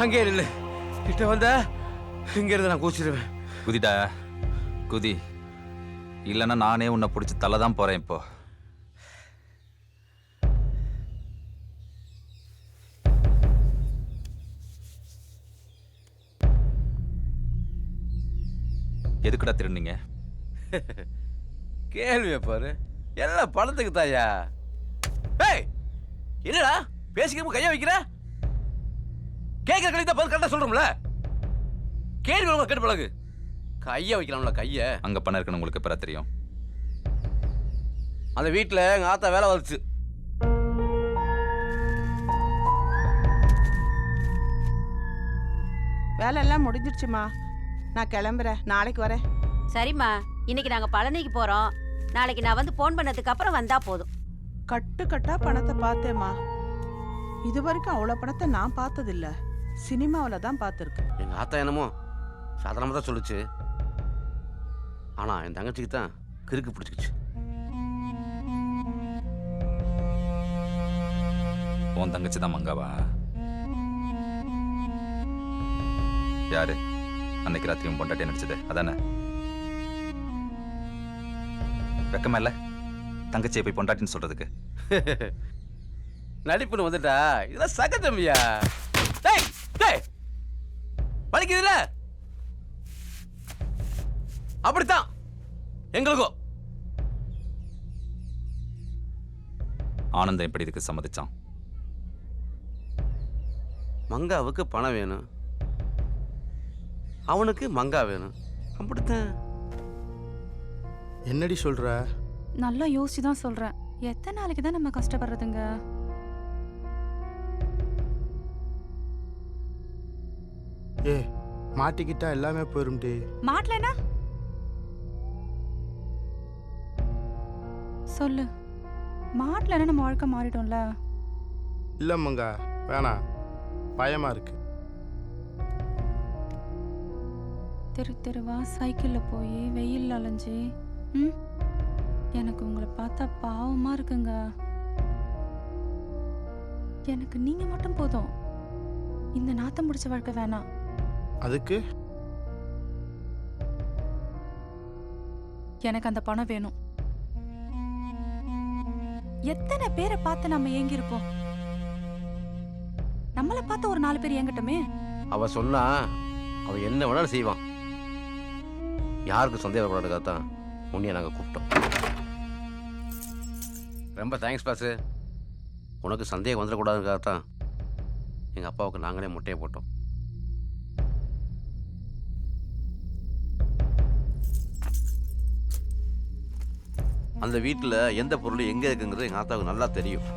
அங்கே இல்லை கிட்ட வந்தா இங்க இருந்து நான் கூச்சிடுவேன். குதிடா குதி, இல்லைன்னா நானே உன்னை பிடிச்சி தலை தான் போறேன் இப்போ. எதுக்குடா திருநீங்க? கேள்வியை பாரு, எல்லாம் பணத்துக்கு தாயா. ஏய் என்னடா பேசிக்க கைய வைக்கிற? கேட்கிற கழித்தா பதில் கரெக்டா சொல்றோம்ல. கேள்வி ஒழுங்கா கேட்டு பழகு. கைய வைக்கலாம்ல கைய. அங்க பணம் இருக்குன்னு உங்களுக்கு எப்ப தெரியும்? அந்த வீட்டுல எங்க ஆத்தா வேலை வந்துச்சு. வேலை எல்லாம் முடிஞ்சிடுச்சுமா, நான் கிளம்புறேன், நாளைக்கு வரேன். சரிம்மா, இன்னைக்கு நாங்க பழனிக்கு போறோம். நாளைக்கு நான் வந்து போன் பண்ணதுக்கு அப்புறம் வந்தா போதும். கட்டு கட்டா பணத்தை பார்த்தேம்மா. இது வரைக்கும் அவ்வளோ பணத்தை நான் பார்த்ததில்ல, சினிமாவில் தான் பார்த்துருக்கேன். எங்க ஆத்தா என்னமோ சாதாரணமாக தான் சொல்லுச்சு. ஆனா என் தங்கச்சிக்கு தான் கிறுக்கு பிடிச்சிக்கிச்சு. உன் தங்கச்சி தான் மங்காவா? யாரு அன்னைக்கு ராத்திரியும் பொண்டாட்டி நடிச்சது அதானே? வெக்கமா இல்ல தங்கச்சியை போய் பொண்டாட்டின்னு சொல்றதுக்கு? நடிப்புன்னு வந்துட்டா இதெல்லாம் சகஜம்யா. டேய் டேய் வலிக்குதுல, அப்படித்தான் எங்களுக்கும். ஆனந்தம் எப்படி இதுக்கு சம்மதிச்சான்? மங்காவுக்கு பணம் வேணும், அவனுக்கு மங்கா வேணும், அப்படித்தான். என்னடி சொல்ற? நல்லா யோசிச்சு தான் சொல்றேன். எத்தனை நாளைக்கு தான் நம்ம கஷ்டப்படுறதுங்க? ஏ மாட்டிக்கிட்டா எல்லாமே போயிரும்டி. மாட்டலனா சொல்லு, மாட்டலனா நம்ம வாழ்க்கை மாறிடும்ல. இல்லை மங்கா, வேணாம், பயமா இருக்கு. தெரு தெருவா சைக்கிள்ல போய் வெயில் அலைஞ்சு எனக்கு உங்களை பார்த்தா பாவமா இருக்குங்க. எனக்கு நீங்க மட்டும் போதும், இந்த நாத்தம் முடிச்ச வாழ்க்கை வேணாம். அதுக்கு எனக்கு அந்த பணம் வேணும். எத்தனை பேரை பார்த்து நம்ம ஏங்கி இருப்போம், நம்மளை பார்த்து ஒரு 4 பேர் ஏங்கட்டுமே. அவ சொன்னா அவ என்ன வேணாலும் செய்வான். யாருக்கு சந்தேகப்படாதுக்காகத்தான் உன்னைய நாங்கள் கூப்பிட்டோம். ரொம்ப தேங்க்ஸ் பாஸு. உனக்கு சந்தேகம் வந்துடக்கூடாதுக்காகத்தான் எங்கள் அப்பாவுக்கு நாங்களே முட்டையை போட்டோம். அந்த வீட்டில் எந்த பொருள் எங்கே இருக்குங்கிறது எங்கள் ஆத்தாவுக்கு நல்லா தெரியும்.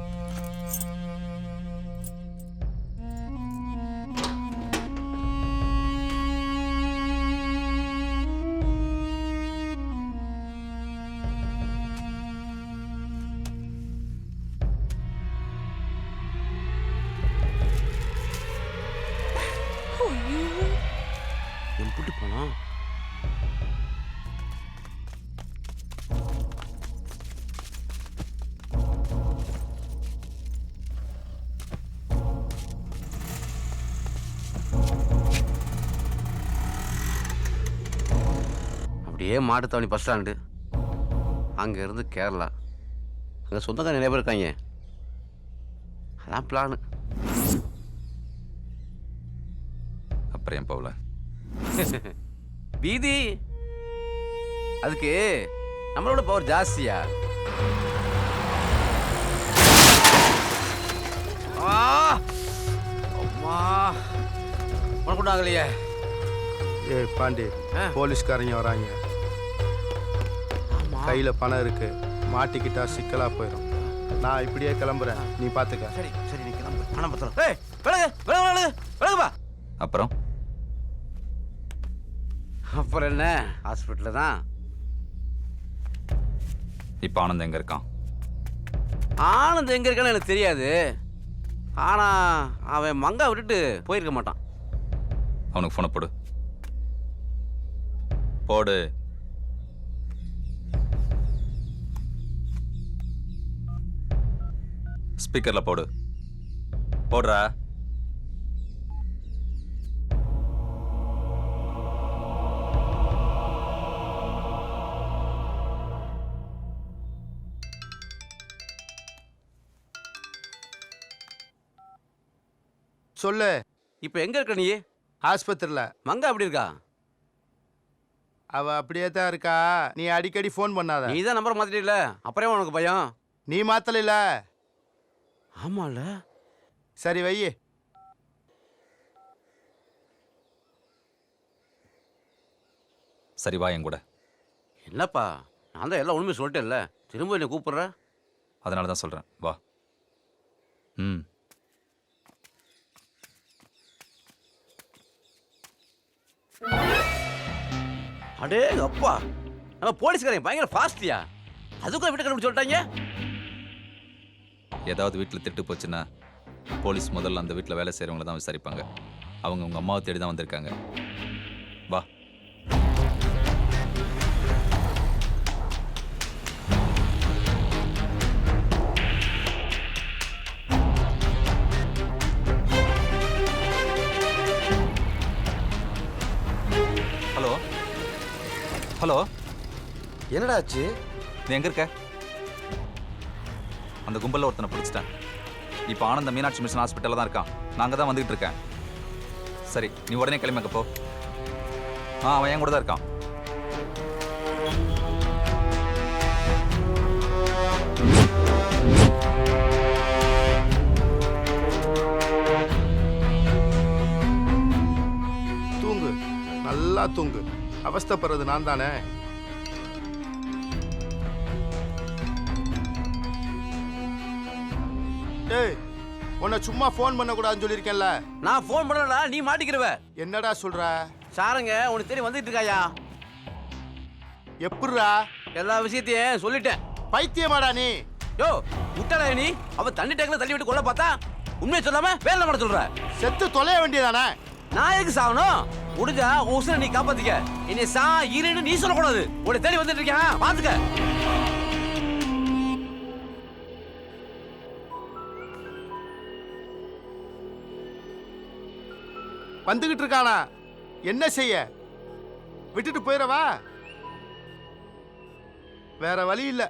எப்படி போனோம்? அப்படியே மாட்டுத்தாவணி பஸ் ஸ்டாண்டு, அங்கேருந்து கேரளா. அங்கே சொந்தக்கார நிறைய பேர் இருக்காங்க. அதான் பிளானு. அப்புறம் ஏன் போகல? வீதி அதுக்கு நம்மளோட பவர் ஜாஸ்தியா. அம்மா உனக்குண்டாங்கலையே. ஏ பாண்டி, போலீஸ்காரங்க வராங்க. கையில் பணம் இருக்கு, மாட்டிக்கிட்டா சிக்கலா போயிடும். நான் இப்படியே கிளம்புறேன், நீ பார்த்துக்க. சரி சரி, நீ கிளம்பு. பணம் பத்திரம். ஏய் விலகு விலகு விலகு விலகுப்பா. அப்புறம் அப்புறம் என்ன, ஹாஸ்பிட்டலில் தான். இப்போ ஆனந்த் எங்க இருக்கான்? ஆனந்த் எங்க இருக்கான்னு எனக்கு தெரியாது. ஆனா அவன் மங்கா விட்டுட்டு போயிருக்க மாட்டான். அவனுக்கு ஃபோனை போடு போடு. ஸ்பீக்கர்ல போடு. போடுறா. சொல்லு. இப்போ எங்க இருக்க நீ? ஆஸ்பத்திரியில். மங்கா எப்படி இருக்கா? அவ அப்படியே தான் இருக்கா. நீ அடிக்கடி ஃபோன் பண்ணாத. நீ தான் நம்பர் மாத்திட்டீல, அப்புறம் உனக்கு பயம்? நீ மாத்தல. ஆமால. சரி வை. சரி வா என் கூட. என்னப்பா, நான் தான் எல்லாம் உண்மையை சொல்லிட்டேன்ல, திரும்ப என்னை கூப்பிடுற? அதனால தான் சொல்கிறேன் வா. ம். அடே அப்பா, நம்ம போலீஸ்காரங்க பயங்கர ஃபாஸ்ட்லியா, அதுக்குள்ள விட்டு கண்டுபிடிச்சு சொல்லிட்டாங்க. ஏதாவது வீட்டில் திட்டு போச்சுன்னா போலீஸ் முதல்ல அந்த வீட்டில் வேலை செய்கிறவங்கள தான் விசாரிப்பாங்க. அவங்க உங்கள் அம்மாவை தேடி தான் வந்திருக்காங்க. வா. ஹலோ ஹலோ, என்னடா ஆச்சு? நீ எங்கே இருக்க? அந்த கும்பலில் ஒருத்தனை பிடிச்சிட்டேன். இப்போ ஆனந்த மீனாட்சி மிஷன் ஹாஸ்பிட்டலில் தான் இருக்கான். நாங்கள் தான் வந்துகிட்டு இருக்கேன். சரி, நீ உடனே கிளம்பி போ. அவன் என் கூட தான் இருக்கான். தூங்கு, நல்லா தூங்கு. அவஸ்தைப்படுறது நான் தானே. ஏய், உன்னை சும்மா ஃபோன் பண்ணக்கூடாதுன்னு சொல்லியிருக்கேன்ல. நான் ஃபோன் பண்ணலடா, நீ மாட்டிக்கிறவ. என்னடா சொல்ற? சாருங்க உனக்கு தெரியும் வந்துட்டு இருக்காயா? எப்படிரா? எல்லா விஷயத்தையும் சொல்லிட்டேன். பைத்தியமாடா நீ? யோ முட்டாளா நீ? அவ தண்ணி டேங்க்ல தள்ளி விட்டு கொல்ல பார்த்தா உண்மையை சொல்லாம வேலை பண்ண சொல்ற. செத்து தொலைய வேண்டியதானே? நான் எதுக்கு சாகணும்? முடிஞ்சா உசுரை நீ காப்பாத்திக்க. என்னை சா இருன்னு நீ சொல்லக்கூடாது. உன்னை தேடி வந்துட்டு இருக்கேன், பாத்துக்க. வந்துகிட்டு இருக்கானா? என்ன செய்ய? விட்டுட்டு போயிடவா? வேற வழி இல்ல.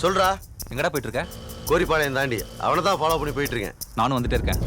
சொல்றா. எங்கடா போயிட்டு இருக்க? கோரிப்பாளையம் தாண்டி. அவனை தான் ஃபாலோ பண்ணி போயிட்டு இருக்கேன். நானும் வந்துட்டே இருக்கேன்.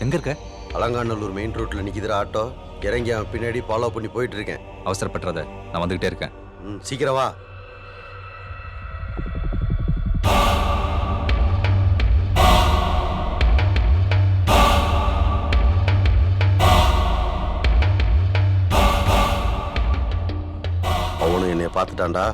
எங்க இருக்க? அலங்காநல்லூர் மெயின் ரோட்ல நிக்குதுற ஆட்டோ. இறங்கி அவன் பின்னாடி ஃபாலோ பண்ணி போயிட்டு இருக்கேன். அவசரப்பட்டுறத, நான் வந்துகிட்டே இருக்கேன். சீக்கிரம் வா. அவனும் என்னைய பார்த்துட்டான்டா.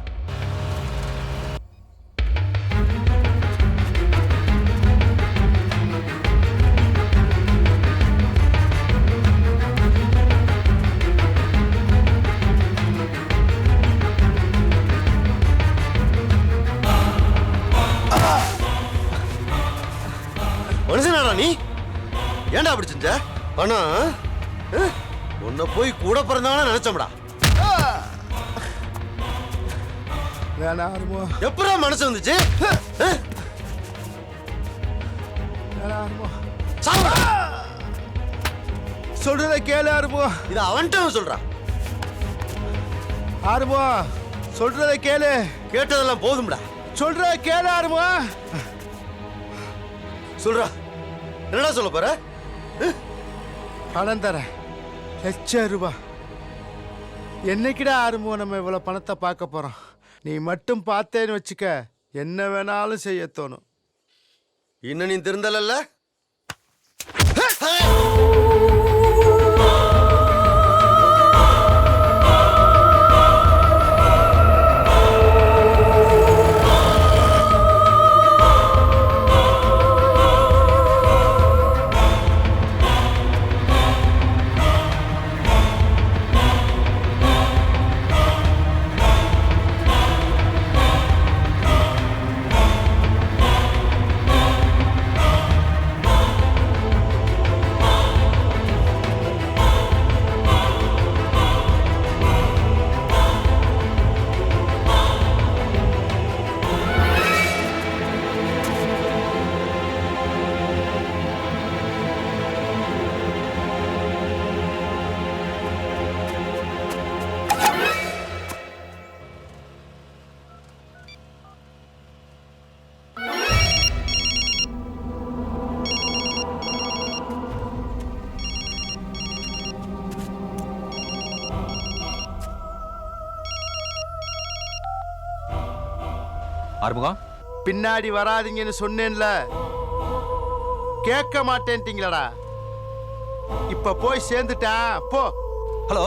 மனுஷனாடா நீ? ஏன்டா அப்படி செஞ்ச? பணம் உன்னை போய் கூட பிறந்தவன நினைச்சோம்டா. எப்படா மனசு வந்துச்சு? சொல்றத கேளு ஆறுமோ. இது அவன்கிட்ட சொல்றான். ஆறுமோ சொல்றத கேளு. கேட்டதெல்லாம் போதும்டா. சொல்றத கேளு ஆறுமோ. சொல்றா, என்னடா சொல்ல போற? பணம் தரேன், ₹1,00,000. என்னைக்கிடா ஆறுமோ நம்ம இவ்வளவு பணத்தை பார்க்க போறோம்? நீ மட்டும் பார்த்தேன்னு வச்சுக்க, என்ன வேணாலும் செய்ய தோணும். இன்னும் நீ திருந்தல. ஆறுமுகம், பின்னாடி வராதீங்கன்னு சொன்னேன்ல, கேட்க மாட்டேன்ட்டீங்களடா. இப்ப போய் சேர்ந்துட்டேன், போ. ஹலோ,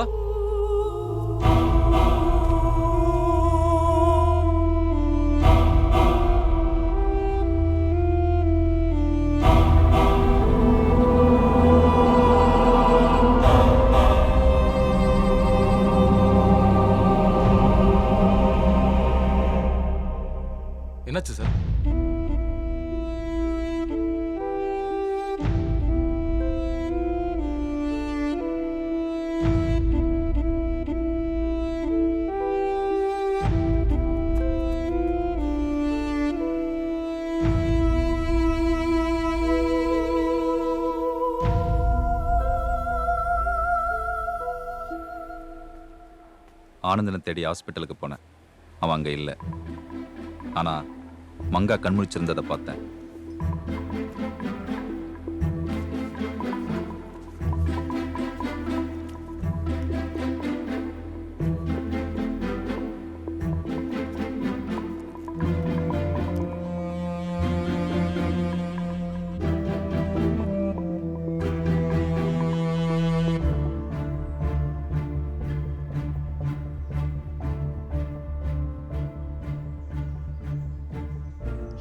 என்னாச்சு சார்? ஆனந்தனை தேடி ஹாஸ்பிட்டலுக்கு போனேன். அவன் அங்கே இல்லை. ஆனால் மங்கா கண்முழிச்சிருந்ததை பார்த்தேன்.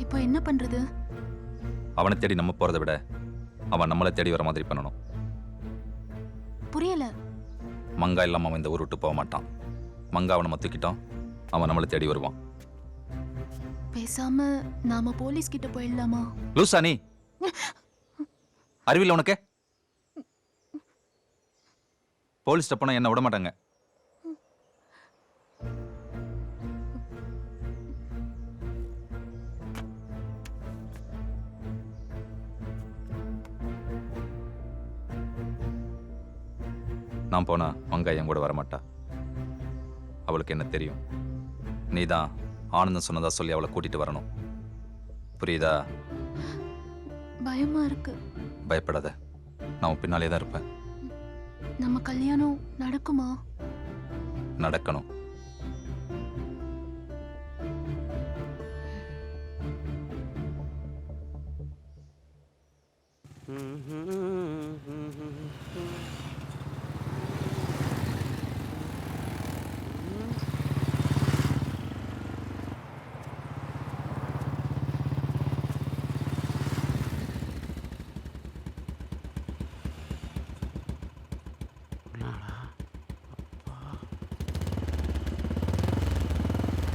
இப்போ என்ன பண்றது? அவனை தேடி நம்ம போறதை விட அவன் நம்மளை தேடி வர மாதிரி பண்ணணும். புரியல. மங்கா இல்லாம அவன் இந்த ஊர் விட்டு போக மாட்டான். மங்காவை நம்ம தூக்கிட்டோம், அவன் நம்மளை தேடி வருவான். பேசாம நாம போலீஸ் கிட்ட போயிடலாமா? லூசா நீ? அறிவில்லை உனக்கு? போலீஸ்ட்ட போனா என்ன விட மாட்டாங்க. நான் போனா மங்கா என் கூட வரமாட்டா. அவளுக்கு என்ன தெரியும்? நீதான் ஆனந்தம் சொன்னதா சொல்லி அவளை கூட்டிட்டு வரணும். புரியுதா? பயமா இருக்கு. பயப்படாத. நான் உன் பின்னாலே தான் இருப்பேன். நம்ம கல்யாணம் நடக்குமா? நடக்கணும்.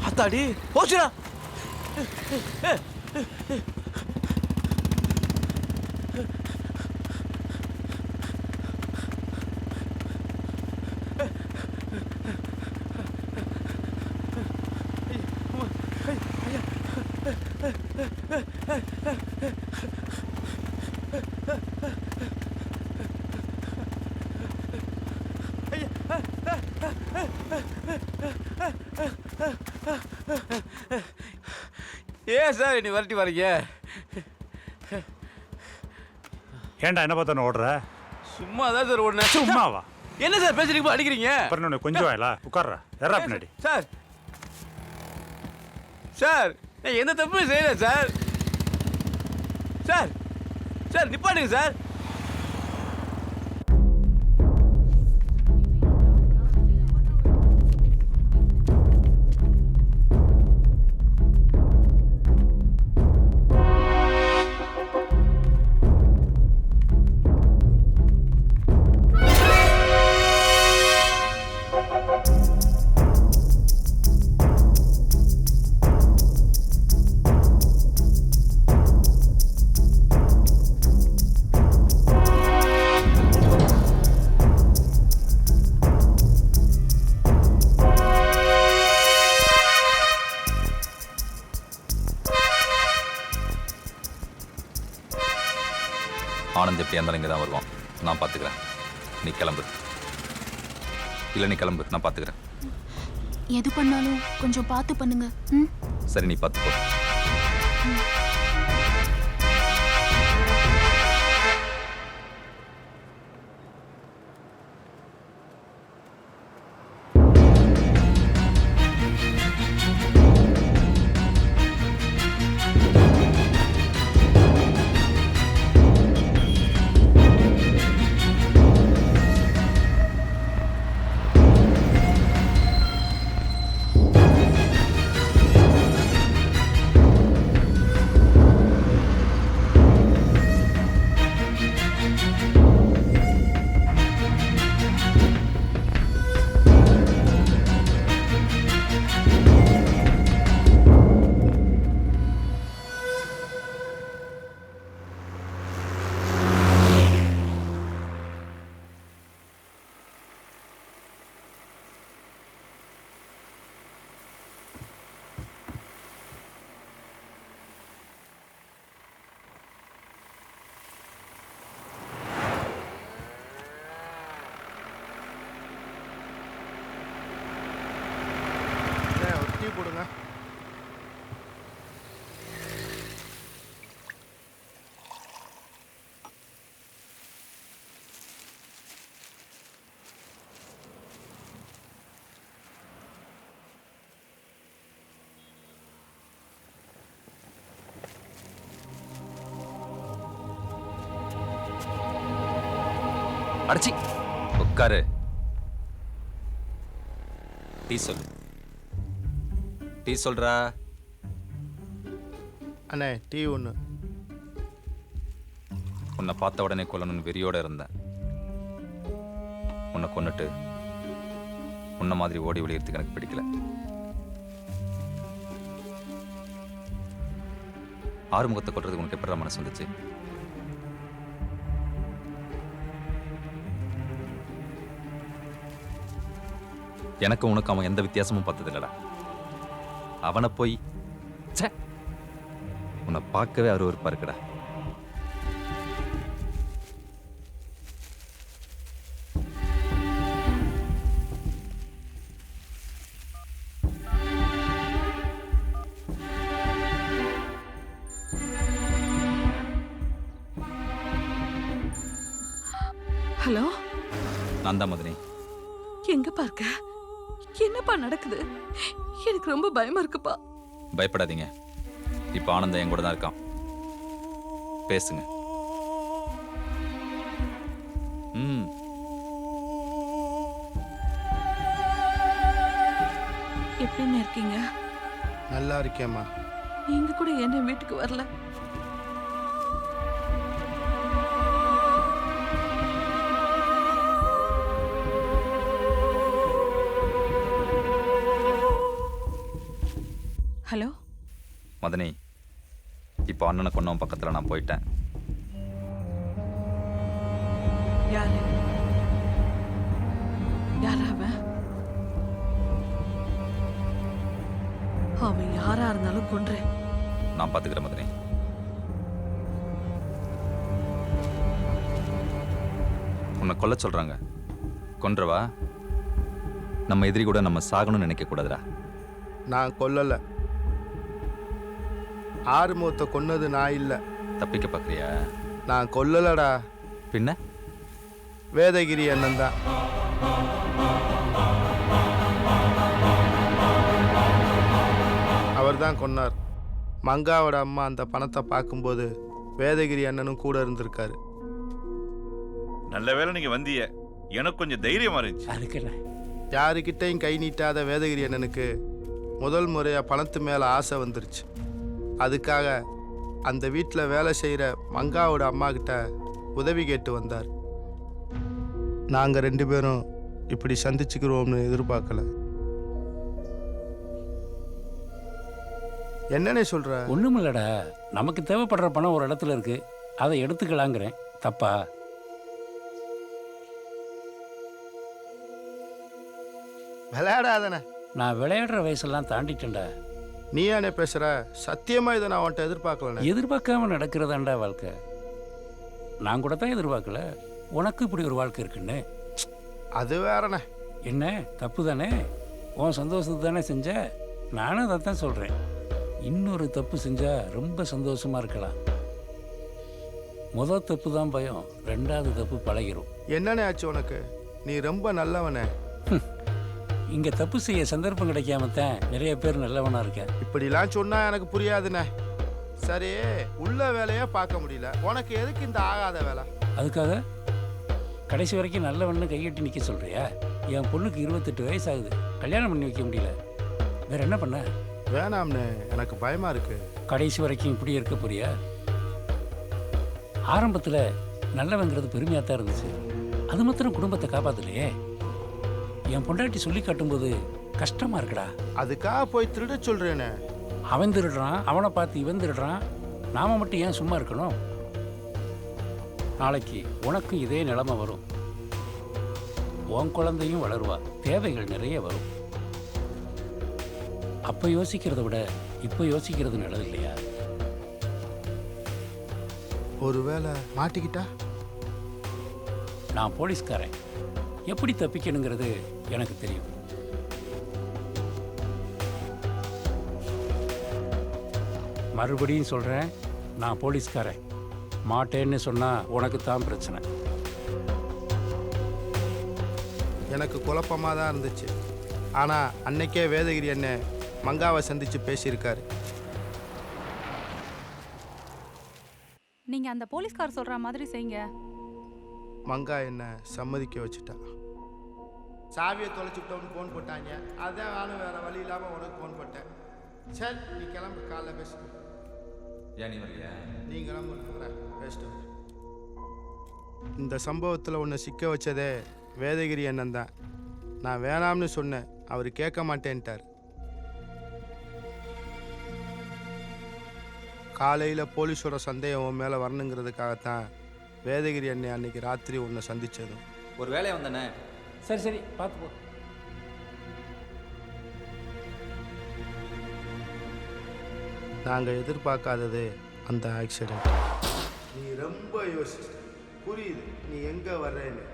அத்தாடி போச்சுடா. ஏன் சார் நீ வரட்டி வரீங்க? ஏன்டா என்ன பார்த்தா ஓடுற? சும்மா தான் சார் ஓடுனேன். சும்மாவா? என்ன சார் பேசுறீங்க, அடிக்கிறீங்க? அப்புறம் கொஞ்சம் வாயிலா உட்கார்றா. எறா பின்னாடி. சார் சார் நான் எந்த தப்பும் செய்யல சார். சார் சார் நிப்பாட்டுங்க சார். ஆனந்த் எப்படியா இருந்தாலும் இங்கே தான் வருவான். நான் பார்த்துக்கிறேன். நீ கிளம்பு. இல்லை நீ கிளம்பு, நான் பார்த்துக்கிறேன். எது பண்ணாலும் கொஞ்சம் பார்த்து பண்ணுங்க. சரி நீ பார்த்துக்கோ. டீ போடுங்க. அடிச்சி உட்காரு. டீ சொல்லு. டீ சொல்றா. அண்ணே டீ ஒன்று. உன்னை பார்த்த உடனே கொல்லணும்னு வெறியோட இருந்தேன். உன்னை கொன்னுட்டு உன்ன மாதிரி ஓடி ஒளியறதுக்கு எனக்கு பிடிக்கல. ஆறுமுகத்தை கொல்றதுக்கு உனக்கு எப்படா மனசு வந்துச்சு? எனக்கு உனக்கு அவன் எந்த வித்தியாசமும் பார்த்தது இல்லடா. அவனை போய் உன்னை பார்க்கவே அருவருப்பா இருக்குடா. ஹலோ, நான் தான் மதனி. எங்கப்பா இருக்க? என்னப்பா நடக்குது? எனக்கு ரொம்ப பயமா இருக்குப்பா. பயப்படாதீங்க. இப்போ ஆனந்தம் என் கூட தான் இருக்கான். பேசுங்க. ம். எப்படின்னு இருக்கீங்க? நல்லா இருக்கேம்மா. நீங்க கூட என்ன வீட்டுக்கு வரல? ஹலோ மதனி, இப்போ அண்ணனை கொன்னவன் பக்கத்தில் நான் போயிட்டேன். யாரு? யாரா அவன்? அவன் யாரா இருந்தாலும் கொன்றேன். நான் பார்த்துக்கிறேன் மதனி. உன்னை கொல்ல சொல்றாங்க, கொன்றவா? நம்ம எதிரி கூட நம்ம சாகணும்னு நினைக்க கூடாதுடா. நான் கொல்லல. ஆறுமுகத்தை கொன்னது நான் இல்ல. தப்பிக்க பார்க்குறியா? நான் கொல்லலடா. பின்ன வேதகிரி அண்ணன் தான். அவர் தான் கொன்னார். மங்காவோட அம்மா அந்த பணத்தை பார்க்கும்போது வேதகிரி அண்ணனும் கூட இருந்திருக்காரு. நல்ல வேளை நீங்க வந்தீங்க. எனக்கு கொஞ்சம் தைரியமா இருந்துச்சு. அதுக்கு யாருக்கிட்டையும் கை நீட்டாத வேதகிரி அண்ணனுக்கு முதல் முறையாக பணத்து மேலே ஆசை வந்துருச்சு. அதுக்காக அந்த வீட்டில் வேலை செய்கிற மங்காவோட அம்மா கிட்ட உதவி கேட்டு வந்தார். நாங்கள் 2 பேரும் இப்படி சந்திச்சுக்கிறோம்னு எதிர்பார்க்கல. என்னன்னே சொல்ற? ஒண்ணுமில்லடா, நமக்கு தேவைப்படுற பணம் ஒரு இடத்துல இருக்கு, அதை எடுத்துக்கலாங்கிறேன். தப்பா? விளையாடாதன. நான் விளையாடுற வயசெல்லாம் தாண்டிட்டேன்டா. நீ ஏனே பேசுற? சத்தியமா இதை நான் உன்ட்ட எதிர்பார்க்கல. எதிர்பார்க்காம நடக்கிறதாண்டா வாழ்க்கை. நான் கூட தான் எதிர்பார்க்கல உனக்கு இப்படி ஒரு வாழ்க்கை இருக்குன்னு. அது வேறண்ணே. என்ன தப்பு தானே? உன் சந்தோஷத்துக்கு தானே செஞ்ச. நானும் அதை தான் சொல்கிறேன். இன்னொரு தப்பு செஞ்சா ரொம்ப சந்தோஷமா இருக்கலாம். முதல் தப்பு தான் பயம், 2வது தப்பு பழகிரும். என்னண்ணே ஆச்சு உனக்கு? நீ ரொம்ப நல்லவனே. இங்கே தப்பு செய்ய சந்தர்ப்பம் கிடைக்காம தான் நிறைய பேர் நல்லவனா இருக்க. இப்படிலாம் சொன்னா எனக்கு புரியாதுண்ணே. சரி, உள்ள வேலையே பார்க்க முடியல, உனக்கு எதுக்கு இந்த ஆகாத வேலை? அதுக்காக கடைசி வரைக்கும் நல்லவன்னு கையெட்டி நிற்க சொல்றியா? என் பொண்ணுக்கு 28 வயசு ஆகுது, கல்யாணம் பண்ணி வைக்க முடியல. வேற என்ன பண்ண? வேணாம்னே, எனக்கு பயமா இருக்கு. கடைசி வரைக்கும் இப்படி இருக்க போறியா? ஆரம்பத்தில் நல்லவங்கிறது பெருமையாக தான் இருந்துச்சு. அது மாத்திரம் குடும்பத்தை காப்பாத்தலையே. என் பொண்டாட்டி சொல்லி காட்டும்போது கஷ்டமா இருக்குடா. அதுக்காக போய் திருட சொல்றேனே. அவன் திருடுறான், அவனை பார்த்து இவன் திருடுறான், நாம மட்டும் ஏன் சும்மா இருக்கணும்? நாளைக்கு உனக்கு இதே நிலைமை வரும். உன் குழந்தையும் வளருவா, தேவைகள் நிறைய வரும். அப்போ யோசிக்கிறத விட இப்போ யோசிக்கிறது நல்லது இல்லையா? ஒருவேளை மாட்டிக்கிட்டா? நான் போலீஸ்காரன், எப்படி தப்பிக்கணுங்கிறது எனக்கு தெரியும். மறுபடியும் சொல்கிறேன், நான் போலீஸ்காரன். மாட்டேன்னு சொன்னால் உனக்கு தான் பிரச்சனை. எனக்கு குழப்பமாக தான் இருந்துச்சு. ஆனால் அன்னைக்கே வேதகிரி அண்ணன் மங்காவை சந்தித்து பேசியிருக்காரு. நீங்க அந்த போலீஸ்கார் சொல்ற மாதிரி செய்யுங்க. மங்கா என்ன சம்மதிக்க வச்சுட்டா. சாவியை தொலைச்சுட்டோம்னு ஃபோன் போட்டாங்க. அதான் நானும் வேற வழி இல்லாமல் உனக்கு ஃபோன் போட்டேன். சரி, நீ கிளம்பு, காலைல பேசு. ஏன் நீ வரலையா? நீ கிளம்பு, பேசிட்டு. இந்த சம்பவத்தில் உன்னை சிக்க வச்சதே வேதகிரி அண்ணன் தான். நான் வேணாம்னு சொன்னேன், அவர் கேட்க மாட்டேன்ட்டார். காலையில் போலீஸோட சந்தேகம் உன் மேலே வரணுங்கிறதுக்காகத்தான் வேதகிரி அண்ணன் அன்னைக்கு ராத்திரி உன்னை சந்திச்சதும். ஒரு வேலையை வந்தனே. சரி சரி, பார்த்து போ. நாங்கள் எதிர்பார்க்காதது அந்த ஆக்சிடென்ட். நீ ரொம்ப யோசிச்சு, புரியுது நீ எங்கே வர்றேன்னு.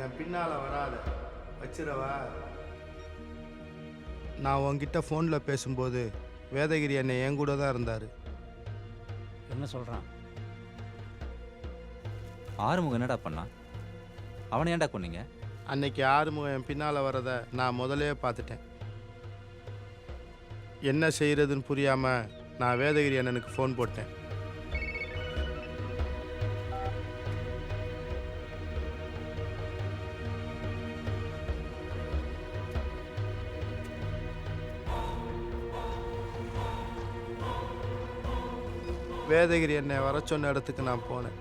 என் பின்னால் வராத, வச்சிடவா? நான் உன்கிட்ட ஃபோனில் பேசும்போது வேதகிரி அண்ணன் என் கூட தான் இருந்தார். என்ன சொல்கிறான்? ஆறுமுகம் என்னடா பண்ணா? அவனை ஏன்டா கொன்னீங்க? அன்னைக்கு ஆறுமுகம் என் பின்னால் வரதை நான் முதலே பார்த்துட்டேன். என்ன செய்யறதுன்னு புரியாமல் நான் வேதகிரி அண்ணனுக்கு ஃபோன் போட்டேன். வேதகிரி என்னை வர சொன்ன இடத்துக்கு நான் போனேன்.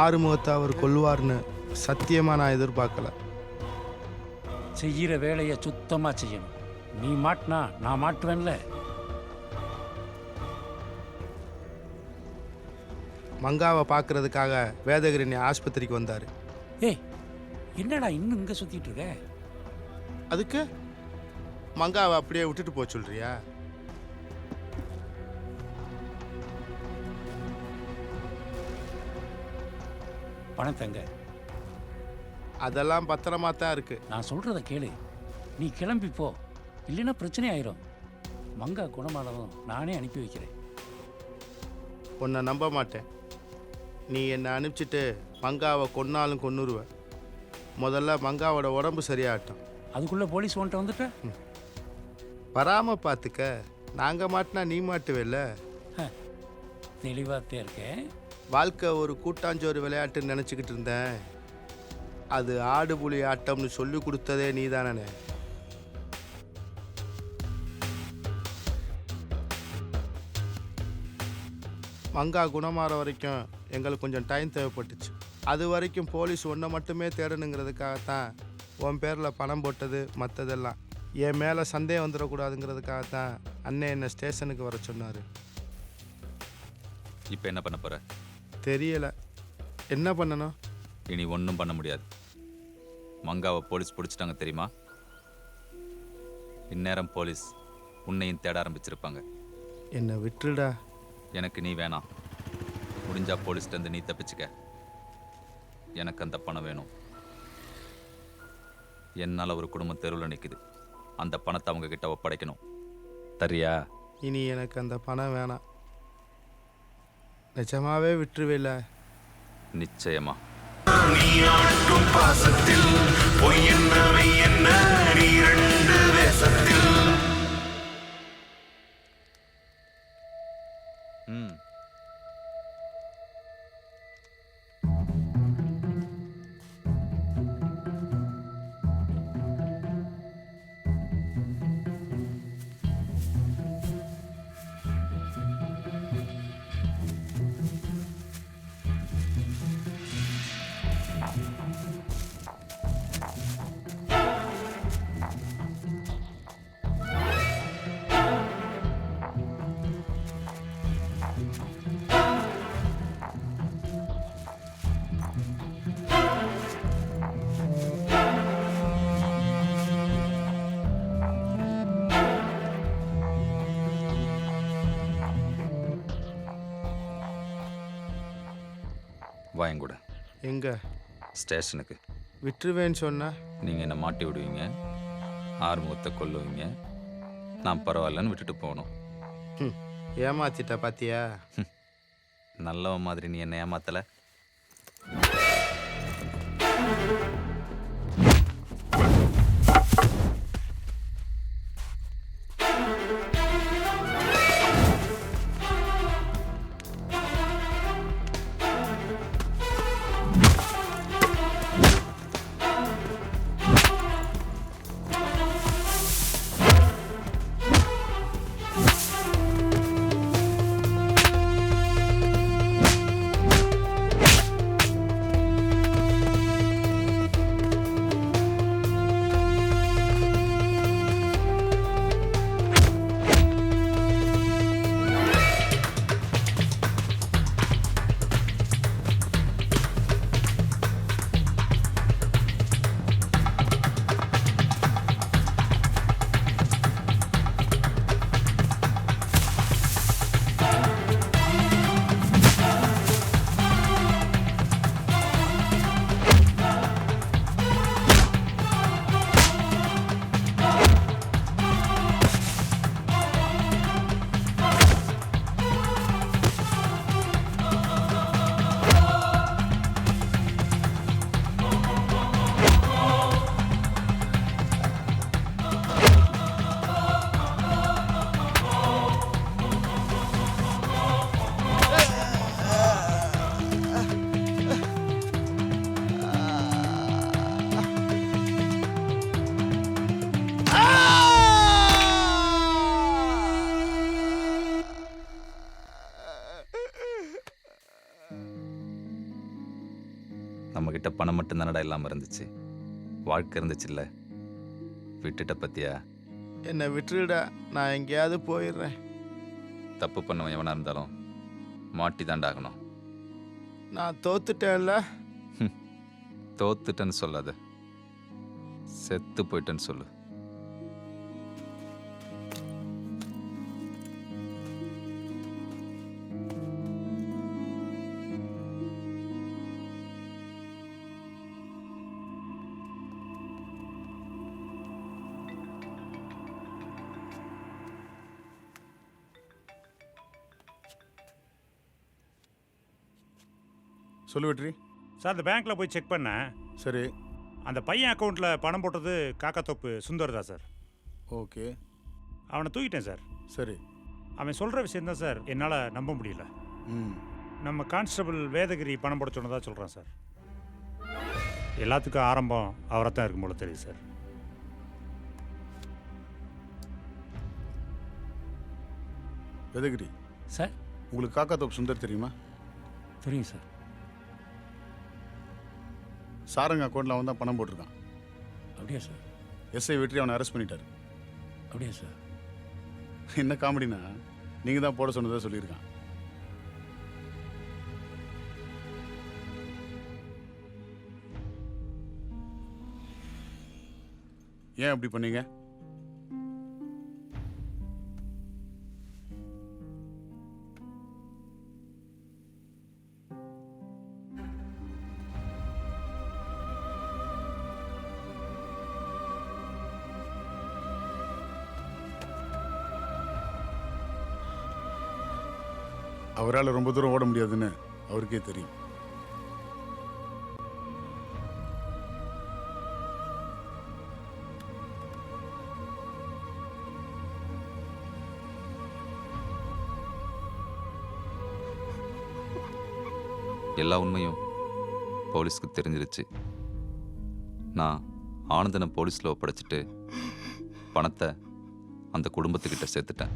ஆறுமுகத்தை அவர் கொல்லுவார்னு சத்தியமா நான் எதிர்பார்க்கல. செய்கிற வேலையை சுத்தமாக செய்யணும். நீ மாட்டினா நான் மாட்டுவேன்ல. மங்காவை பார்க்கறதுக்காக வேதகிரி என்னை ஆஸ்பத்திரிக்கு வந்தார். ஏய், என்னடா இன்னும் இங்கே சுற்றிட்டு இருக்க? அதுக்கு மங்காவை அப்படியே விட்டுட்டு போக சொல்றியா? பணத்தங்க அதெல்லாம் பத்திரமா தான் இருக்கு. நான் சொல்கிறத கேளு. நீ கிளம்பி போ, இல்லைன்னா பிரச்சனை ஆயிரும். மங்கா குணமானதும் நானே அனுப்பி வைக்கிறேன். உன்னை நம்ப மாட்டேன். நீ என்னை அனுப்பிச்சிட்டு மங்காவை கொன்னாலும் கொன்னுருவ. முதல்ல மங்காவோட உடம்பு சரியாகட்டும். அதுக்குள்ளே போலீஸ் வந்துட்டு வந்துட்ட. வராமல் பார்த்துக்க. நாங்கள் மாட்டினா நீ மாட்டுவேல்ல. தெளிவாகத்தே இருக்கேன். வாழ்க்கை ஒரு கூட்டாஞ்சோறு விளையாட்டுன்னு நினச்சிக்கிட்டு இருந்தேன். அது ஆடு புலி ஆட்டம்னு சொல்லி கொடுத்ததே நீ தானே. மங்கா குணமாற வரைக்கும் எங்களுக்கு கொஞ்சம் டைம் தேவைப்பட்டுச்சு. அது வரைக்கும் போலீஸ் ஒன்றை மட்டுமே தேடணுங்கிறதுக்காகத்தான் உன் பேரில் பணம் போட்டது. மற்றதெல்லாம் என் மேலே சந்தேகம் வந்துடக்கூடாதுங்கிறதுக்காகத்தான் அண்ணன் என்னை ஸ்டேஷனுக்கு வர சொன்னார். இப்போ என்ன பண்ண போற? தெரியலை. என்ன பண்ணணும்? இனி ஒன்றும் பண்ண முடியாது. மங்காவை போலீஸ் பிடிச்சிட்டாங்க தெரியுமா? இந்நேரம் போலீஸ் உன்னையும் தேட ஆரம்பிச்சிருப்பாங்க. என்னை விட்டுடா. எனக்கு நீ வேணாம். முடிஞ்சா போலீஸ்லேருந்து நீ தப்பிச்சுக்க. எனக்கு அந்த பணம் வேணும். என்னால் ஒரு குடும்பம் தெருவில் நிற்குது. அந்த பணத்தை அவங்க கிட்ட ஒப்படைக்கணும். தரியா? இனி எனக்கு அந்த பணம் வேணாம். நிஜமாவே விட்டுருவேல? நிச்சயமா. வாயங்கூட. எங்க? ஸ்டேஷனுக்கு. விட்டுருவேன்னு சொன்னா நீங்கள் என்னை மாட்டி விடுவீங்க, ஆறுமுகத்தை கொல்லுவீங்க. நான் பரவாயில்லன்னு விட்டுட்டு போகணும். ஏமாத்திட்ட பாத்தியா? நல்லவன் மாதிரி நீ என்ன ஏமாத்தலை. பணம் மட்டும்தானடா இல்லாமல் இருந்துச்சு, வாழ்க்கை இருந்துச்சுல்ல. விட்டுட்ட பத்தியா? என்னை விட்டுடுடா, நான் எங்கேயாவது போயிடுறேன். தப்பு பண்ணவன் எவனா இருந்தாலும் மாட்டி தாண்டாகணும். நான் தோத்துட்டேன்ல. தோத்துட்டேன்னு சொல்லாத, செத்து போயிட்டேன்னு சொல்லு. சொல்லு வெற்றி. சார் அந்த பேங்க்கில் போய் செக் பண்ணேன். சரி. அந்த பையன் அக்கௌண்ட்டில் பணம் போட்டது காக்காத்தோப்பு சுந்தர் தான் சார். ஓகே. அவனை தூக்கிட்டேன் சார். சரி. அவன் சொல்கிற விஷயந்தான் சார் என்னால் நம்ப முடியல. நம்ம கான்ஸ்டபிள் வேதகிரி பணம் போட சொன்னதாக சொல்கிறான் சார். எல்லாத்துக்கும் ஆரம்பம் அவரை தான் இருக்கும் போல தெரியுது சார். வேதகிரி சார், உங்களுக்கு காக்காத்தோப்பு சுந்தர் தெரியுமா? தெரியும் சார். சாரங்க அக்கௌண்ட்டில் அவன் தான் பணம் போட்டிருக்கான். அப்படியா சார்? எஸ்ஐ வெற்றி அவனை அரெஸ்ட் பண்ணிட்டாரு. அப்படியா சார்? என்ன காமெடினா, நீங்கள் தான் போட சொன்னதாக சொல்லியிருக்கான். ஏன் அப்படி பண்ணீங்க? அவரால் ரொம்ப தூரம் ஓட முடியாதுன்னு அவருக்கே தெரியும். எல்லா உண்மையும் போலீஸ்க்கு தெரிஞ்சிருச்சு. நான் ஆனந்தனை போலீஸில் ஒப்படைச்சிட்டு பணத்தை அந்த குடும்பத்துக்கிட்ட சேர்த்துட்டேன்.